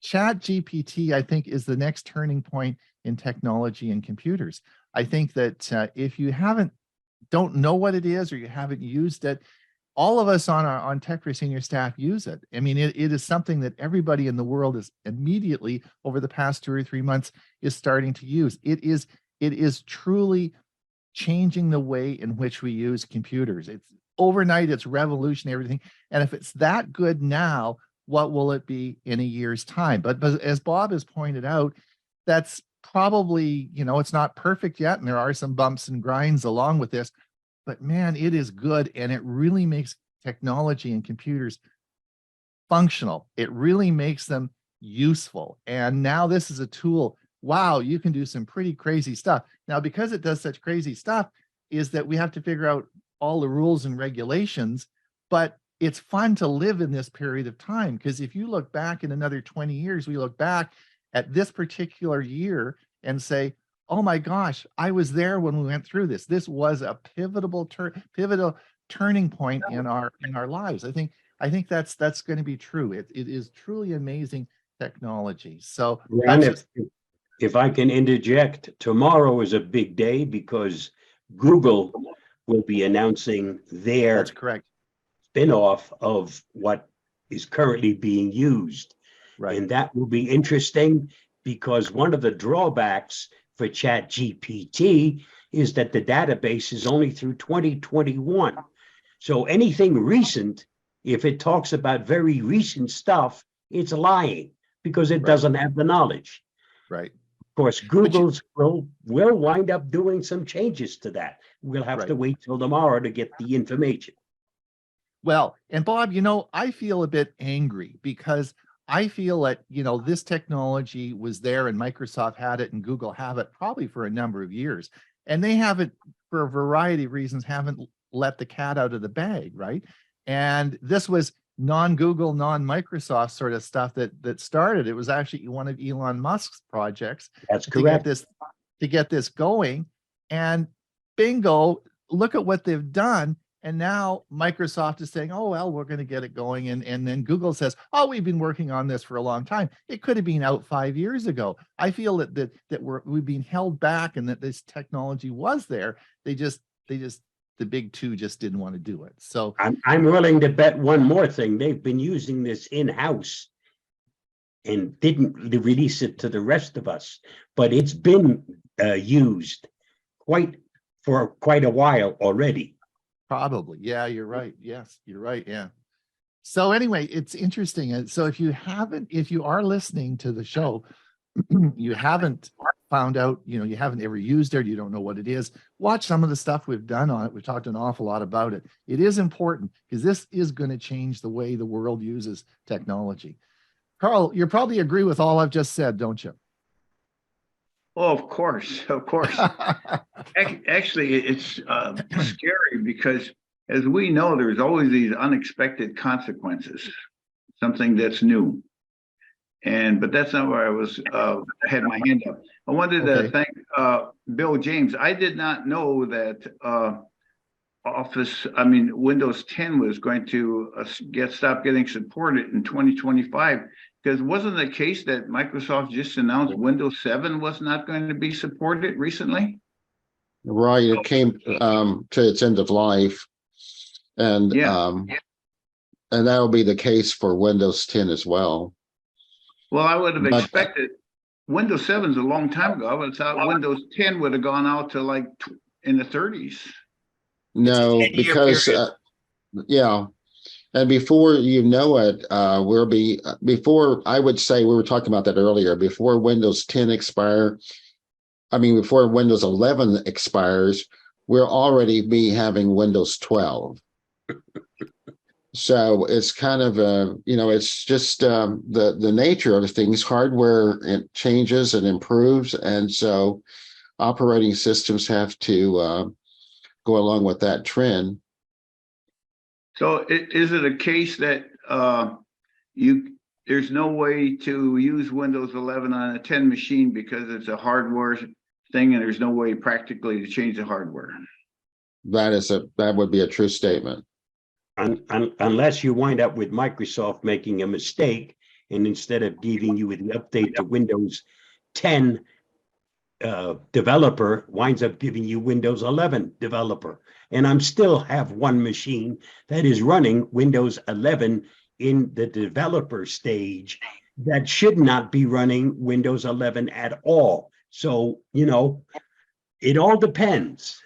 ChatGPT, I think, is the next turning point in technology and computers. I think that if you don't know what it is, or you haven't used it, all of us on Tech for Senior staff use it. I mean, it is something that everybody in the world is immediately, over the past 2 or 3 months, is starting to use. It is truly changing the way in which we use computers. It's overnight, it's revolutionary, everything. And if it's that good now, what will it be in a year's time? But as Bob has pointed out, that's probably, it's not perfect yet, and there are some bumps and grinds along with this, but man, it is good, and it really makes technology and computers functional. It really makes them useful. And now this is a tool. Wow, you can do some pretty crazy stuff. Now, because it does such crazy stuff, is that we have to figure out all the rules and regulations, but it's fun to live in this period of time, because if you look back in another 20 years, we look back at this particular year and say, oh my gosh, I was there when we went through this. This was a pivotal turning point in our lives. I think that's going to be true. It is truly amazing technology. So Ron, if I can interject, tomorrow is a big day because Google will be announcing their that's correct spin-off of what is currently being used. Right. And that will be interesting because one of the drawbacks for ChatGPT is that the database is only through 2021. So anything recent, if it talks about very recent stuff, it's lying because it doesn't have the knowledge. Right. Of course, Google's will wind up doing some changes to that. We'll have to wait till tomorrow to get the information. Well, and Bob, I feel a bit angry because I feel that, this technology was there and Microsoft had it and Google have it probably for a number of years. And they haven't, for a variety of reasons, haven't let the cat out of the bag, right? And this was non-Google, non-Microsoft sort of stuff that started. It was actually one of Elon Musk's projects That's to correct. get this going. And bingo, look at what they've done. And now Microsoft is saying, oh, well, we're going to get it going. And then Google says, oh, we've been working on this for a long time. It could have been out 5 years ago. I feel that we've been held back and that this technology was there. The big two just didn't want to do it. So I'm willing to bet one more thing. They've been using this in-house and didn't release it to the rest of us, but it's been used for quite a while already. probably. Yeah, you're right. Yes, you're right. Yeah. So anyway, it's interesting. And so if you are listening to the show, you haven't found out, you haven't ever used it, you don't know what it is, watch some of the stuff we've done on it. We've talked an awful lot about it. It is important because this is going to change the way the world uses technology. Carl, you probably agree with all I've just said, don't you? Oh, of course, of course. Actually, it's scary because, as we know, there's always these unexpected consequences, something that's new. But that's not where I was, had my hand up. I wanted to thank Bill James. I did not know that Windows 10 was going to stop getting supported in 2025. Because wasn't the case that Microsoft just announced Windows 7 was not going to be supported recently? Right, it came to its end of life, and and that'll be the case for Windows 10 as well. Well, I would have expected Windows 7 is a long time ago. I would have thought Windows 10 would have gone out to like in the 30s. No, because and before you know it, before, I would say, we were talking about that earlier, before Windows 10 before Windows 11 expires, we'll already be having Windows 12. So it's kind of it's just the nature of things. Hardware, it changes and improves, and so operating systems have to go along with that trend. So is it a case that there's no way to use Windows 11 on a 10 machine because it's a hardware thing and there's no way practically to change the hardware? That would be a true statement. Unless you wind up with Microsoft making a mistake, and instead of giving you the update to Windows 10 developer, winds up giving you Windows 11 developer. And I'm still have one machine that is running Windows 11 in the developer stage that should not be running Windows 11 at all. So, it all depends.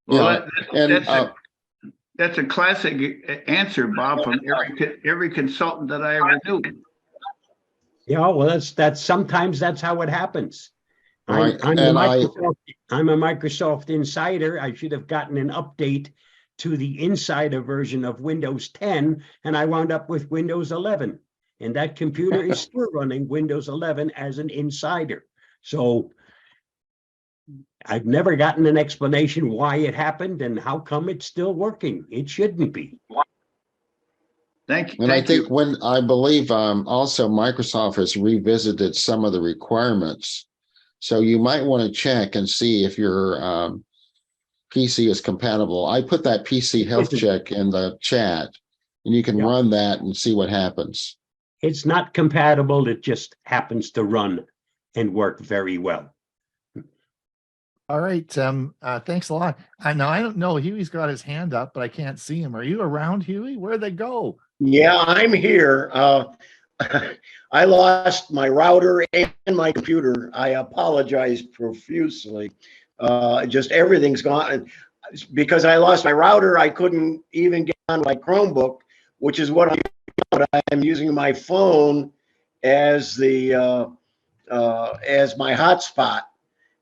Well, that's a classic answer, Bob, from every consultant that I ever knew. Yeah, well, that's sometimes that's how it happens. Right. I'm a Microsoft insider. I should have gotten an update to the insider version of Windows 10, and I wound up with Windows 11. And that computer is still running Windows 11 as an insider. So I've never gotten an explanation why it happened and how come it's still working. It shouldn't be. Thank you. And I think I believe also Microsoft has revisited some of the requirements. So you might want to check and see if your PC is compatible. I put that PC health check in the chat, and you can run that and see what happens. It's not compatible. It just happens to run and work very well. All right. Thanks a lot. Now I don't know. Huey's got his hand up, but I can't see him. Are you around, Huey? Where'd they go? Yeah, I'm here. I lost my router and my computer. I apologize profusely. Just everything's gone. Because I lost my router, I couldn't even get on my Chromebook, which is what I'm using my phone as the as my hotspot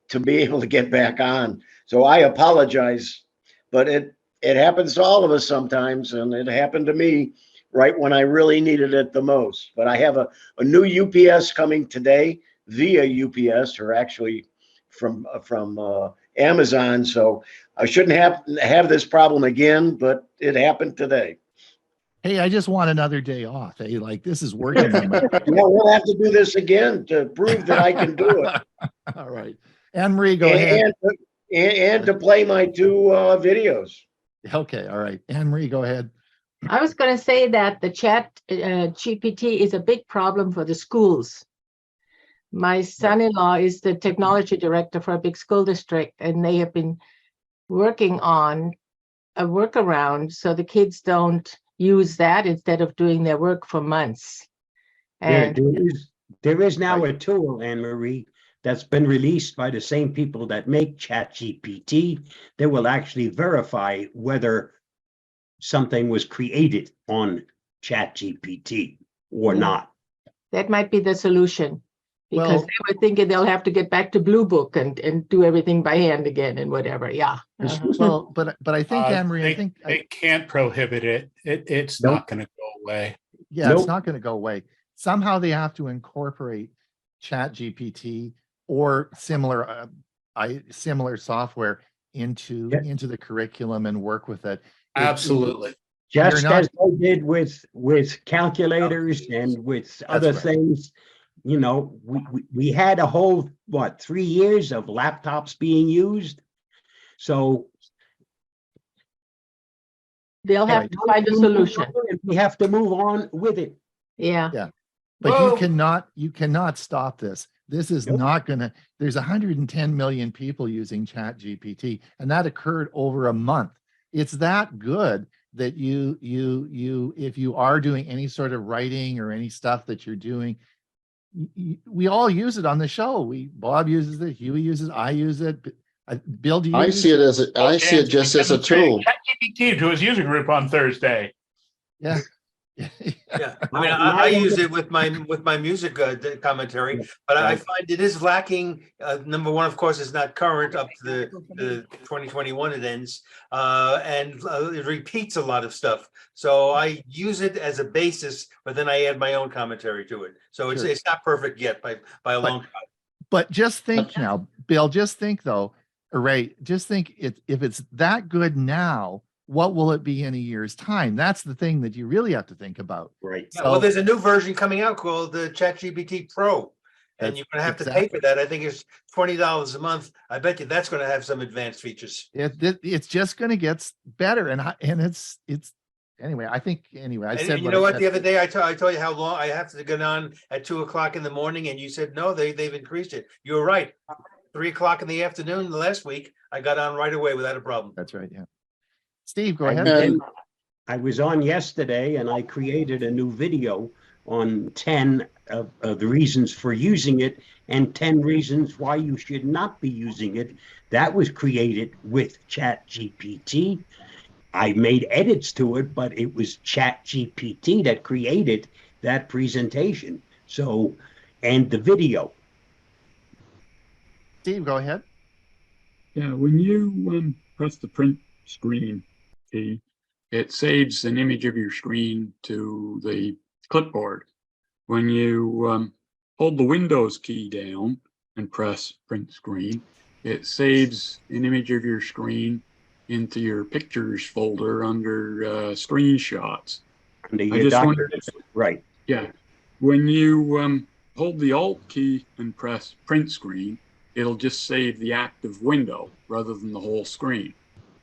to be able to get back on. So I apologize, but it happens to all of us sometimes, and it happened to me right when I really needed it the most. But I have a new UPS coming today via UPS, or actually from Amazon. So I shouldn't have this problem again, but it happened today. Hey, I just want another day off. Hey, like this is working on my. Yeah, we'll have to do this again to prove that I can do it. All right. Anne-Marie, go ahead. And to play my 2 videos. Okay. All right. Anne-Marie, go ahead. I was going to say that the chat GPT is a big problem for the schools. My son-in-law is the technology director for a big school district, and they have been working on a workaround so the kids don't use that instead of doing their work for months. And there is now a tool, Anne-Marie, that's been released by the same people that make ChatGPT that will actually verify whether something was created on ChatGPT or not. that might be the solution, because Well- they were thinking they'll have to get back to Blue Book and do everything by hand again and whatever. Yeah. Well, but I think Anne-Marie, I They, think they can't prohibit it. It's Nope. not going to go away. yeah, it's Nope. not going to go away. Somehow they have to incorporate Chat GPT or similar similar software into the curriculum and work with it. Absolutely. Just You're not- as they did with calculators and with other right. things. You know, we had a whole, 3 years of laptops being used. So They'll have to find a solution. we have to move on with it. Yeah. But Whoa. you cannot stop this. This is Nope. not gonna, there's 110 million people using Chat GPT, and that occurred over a month. It's that good that you if you are doing any sort of writing or any stuff that you're doing, we all use it on the show. Bob uses it, Hewie uses it, I use it. Bill, do you I use see it as I see it just as a tool. ChatGPT to his user group on Thursday. Yeah. Yeah, I mean, I use it with my music commentary, but I find it is lacking. Number one, of course, is not current up to the 2021 it ends, and it repeats a lot of stuff. So I use it as a basis, but then I add my own commentary to it. So it's Sure. it's not perfect yet by a long shot. But just think now, Bill, just think though, Ray, just think if it's that good now, what will it be in a year's time? That's the thing that you really have to think about. Right. Yeah, well, there's a new version coming out called the ChatGPT Pro, and That's you're going to have to exactly. pay for that. I think it's $20 a month. I bet you that's going to have some advanced features. It's just going to get better, and it's anyway. I think anyway. I And said you what know I what? said. The other day I told you how long I have to get on at 2 o'clock in the morning, and you said no, they've increased it. You were right. 3 o'clock in the afternoon last week, I got on right away without a problem. That's right. Yeah. Steve, go I ahead. did- I was on yesterday and I created a new video on 10 of the reasons for using it and 10 reasons why you should not be using it. That was created with ChatGPT. I made edits to it, but it was ChatGPT that created that presentation. So, and the video. Steve, go ahead. Yeah, when you press the print screen key, it saves an image of your screen to the clipboard. When you hold the Windows key down and press print screen, it saves an image of your screen into your pictures folder under screenshots. Under I your just document. wondered if, Right. yeah, when you hold the Alt key and press print screen, it'll just save the active window rather than the whole screen.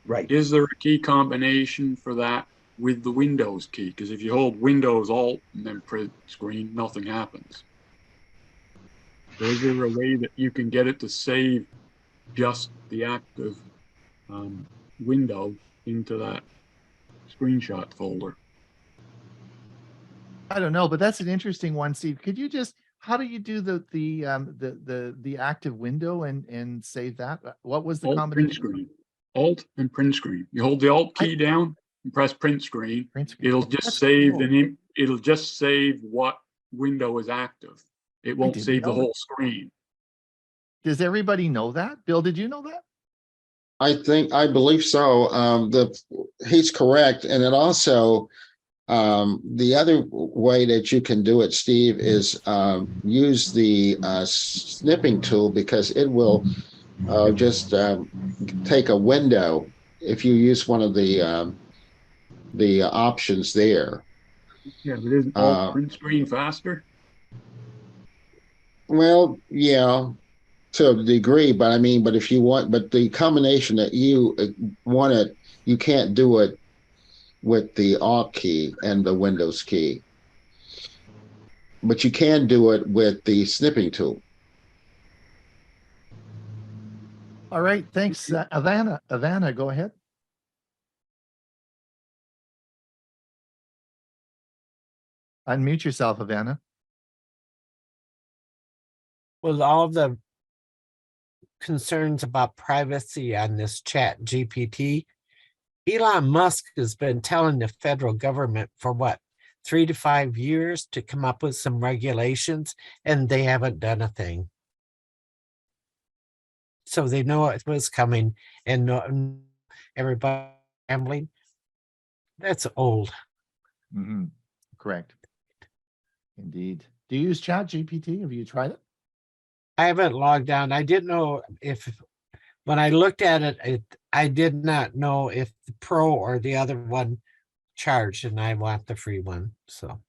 Right. Is there a key combination for that with the Windows key? Because if you hold Windows Alt and then print screen, nothing happens. So is there a way that you can get it to save just the active window into that screenshot folder? I don't know, but that's an interesting one, Steve. Could you just, how do you do the active window and save that? What was the Alt print combination? screen. Alt and print screen. You hold the Alt key down and press print screen. Print screen. It'll just That's save cool. it'll just save what window is active. It won't didn't save the know whole screen. Does everybody know that? Bill, did you know that? I believe so. He's correct. And it also, the other way that you can do it, Steve, is use the snipping tool, because it will just take a window. If you use one of the options there. Yeah, but isn't all print screen faster? Well, yeah, to a degree, but I mean, but if you want, but the combination that you want it, you can't do it with the Alt key and the Windows key, but you can do it with the snipping tool. All right, thanks, Ivana. Ivana, go ahead. Unmute yourself, Ivana. With all the concerns about privacy on this chat GPT, Elon Musk has been telling the federal government for what, 3 to 5 years to come up with some regulations, and they haven't done a thing. So they know it was coming, and everybody gambling. That's old. Mm-hmm. Correct. Indeed. Do you use Chat GPT? Have you tried it? I haven't logged on. I didn't know if, when I looked at it, I did not know if the pro or the other one charged, and I want the free one. So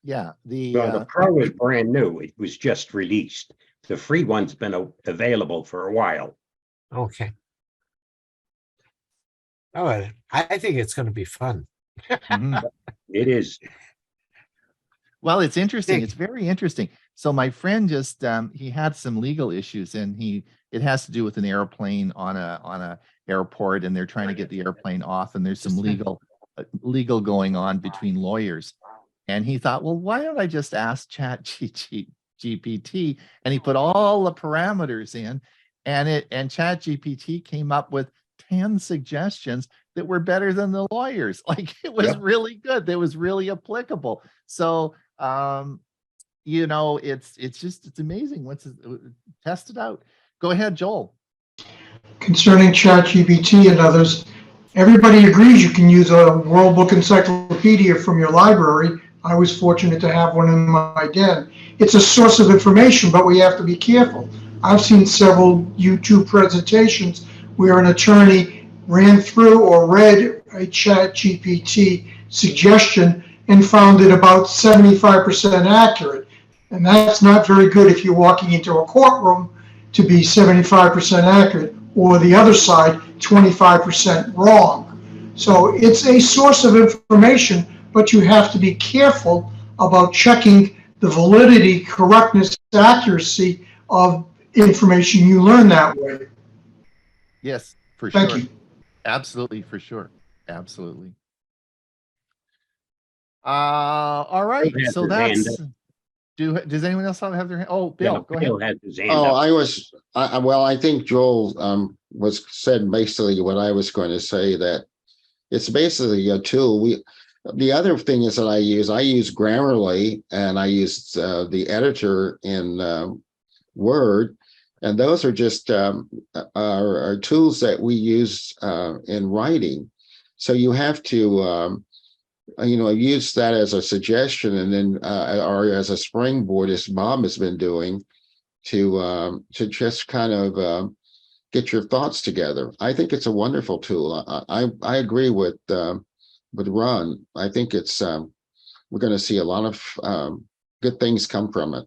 yeah, the pro is brand new. It was just released. The free one's been available for a while. Okay. Oh, I think it's going to be fun. Mm-hmm. It is. Well, it's interesting. It's very interesting. So my friend just he had some legal issues, and it has to do with an airplane on a airport, and they're trying to get the airplane off, and there's some legal going on between lawyers. And he thought, well, why don't I just ask Chat GPT? And he put all the parameters in, and Chat GPT came up with 10 suggestions that were better than the lawyers. Like, it was really good. That was really applicable. So you know, it's amazing. Test it out. Go ahead, Joel. Concerning ChatGPT and others, everybody agrees you can use a World Book Encyclopedia from your library. I was fortunate to have one in my den. It's a source of information, but we have to be careful. I've seen several YouTube presentations where an attorney ran through or read a ChatGPT suggestion and found it about 75% accurate. And that's not very good if you're walking into a courtroom to be 75% accurate, or the other side, 25% wrong. So it's a source of information, but you have to be careful about checking the validity, correctness, accuracy of information you learn that way. Yes, for sure. Thank you. Absolutely, for sure. Absolutely. All right. So that's. Does anyone else have their hand? Oh, Bill, go ahead. Has his hand up. Well, I think Joel said basically what I was going to say, that it's basically a tool. The other thing is that I use Grammarly, and I use the editor in Word, and those are just are tools that we use in writing. So you have to use that as a suggestion, and then or as a springboard, as Bob has been doing, to just kind of get your thoughts together. I think it's a wonderful tool. I agree with Ron. I think it's we're going to see a lot of good things come from it.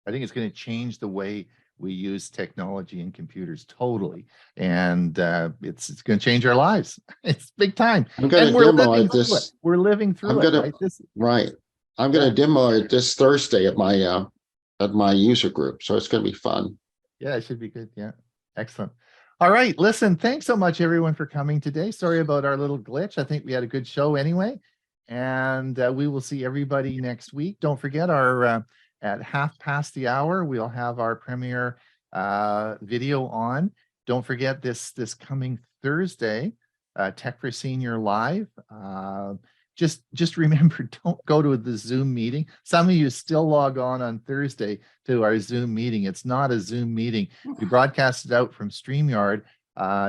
I think it's going to change the way we use technology and computers totally, and it's going to change our lives. It's big time. I'm going to demo it this. We're living through it. Right? I'm going to demo it this Thursday at my user group, so it's going to be fun. Yeah, it should be good. Yeah, excellent. All right, listen. Thanks so much, everyone, for coming today. Sorry about our little glitch. I think we had a good show anyway, and we will see everybody next week. Don't forget our. At 1/2 we'll have our premiere video on. Don't forget this coming Thursday, Tech for Senior Live. Just remember, don't go to the Zoom meeting. Some of you still log on Thursday to our Zoom meeting. It's not a Zoom meeting. We broadcast it out from StreamYard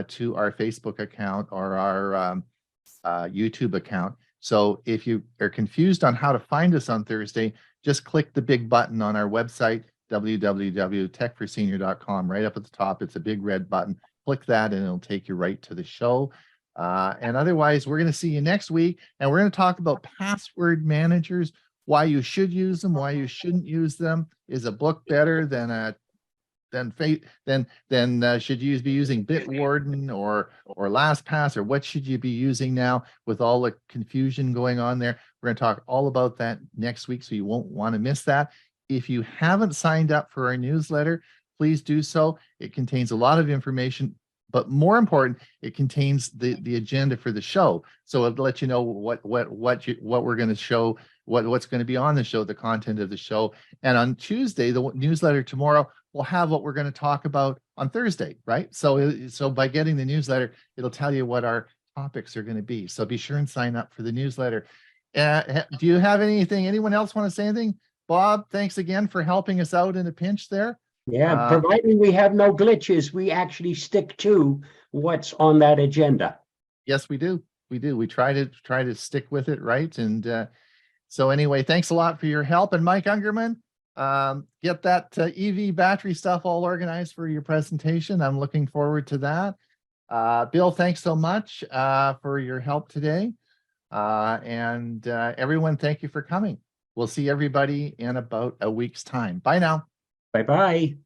to our Facebook account or our YouTube account. So if you are confused on how to find us on Thursday, just click the big button on our website www.techforsenior.com. Right up at the top, it's a big red button. Click that and it'll take you right to the show. And otherwise, we're going to see you next week, and we're going to talk about password managers, why you should use them, why you shouldn't use them. Is a book better than should you be using Bitwarden or LastPass, or what should you be using now with all the confusion going on there? We're going to talk all about that next week, so you won't want to miss that. If you haven't signed up for our newsletter, please do so. It contains a lot of information, but more important, it contains the agenda for the show. So it'll let you know what we're going to show, what's going to be on the show, the content of the show. And on Tuesday, the newsletter tomorrow, we'll have what we're going to talk about on Thursday, right? So by getting the newsletter, it'll tell you what our topics are going to be. So be sure and sign up for the newsletter. Do you have anyone else want to say anything? Bob, thanks again for helping us out in a pinch there. Yeah, providing we have no glitches, we actually stick to what's on that agenda. Yes, we do. We try to stick with it, right? And so anyway, thanks a lot for your help. And Mike Ungerman, get that EV battery stuff all organized for your presentation. I'm looking forward to that. Bill, thanks so much for your help today. And everyone, thank you for coming. We'll see everybody in about a week's time. Bye now. Bye-bye.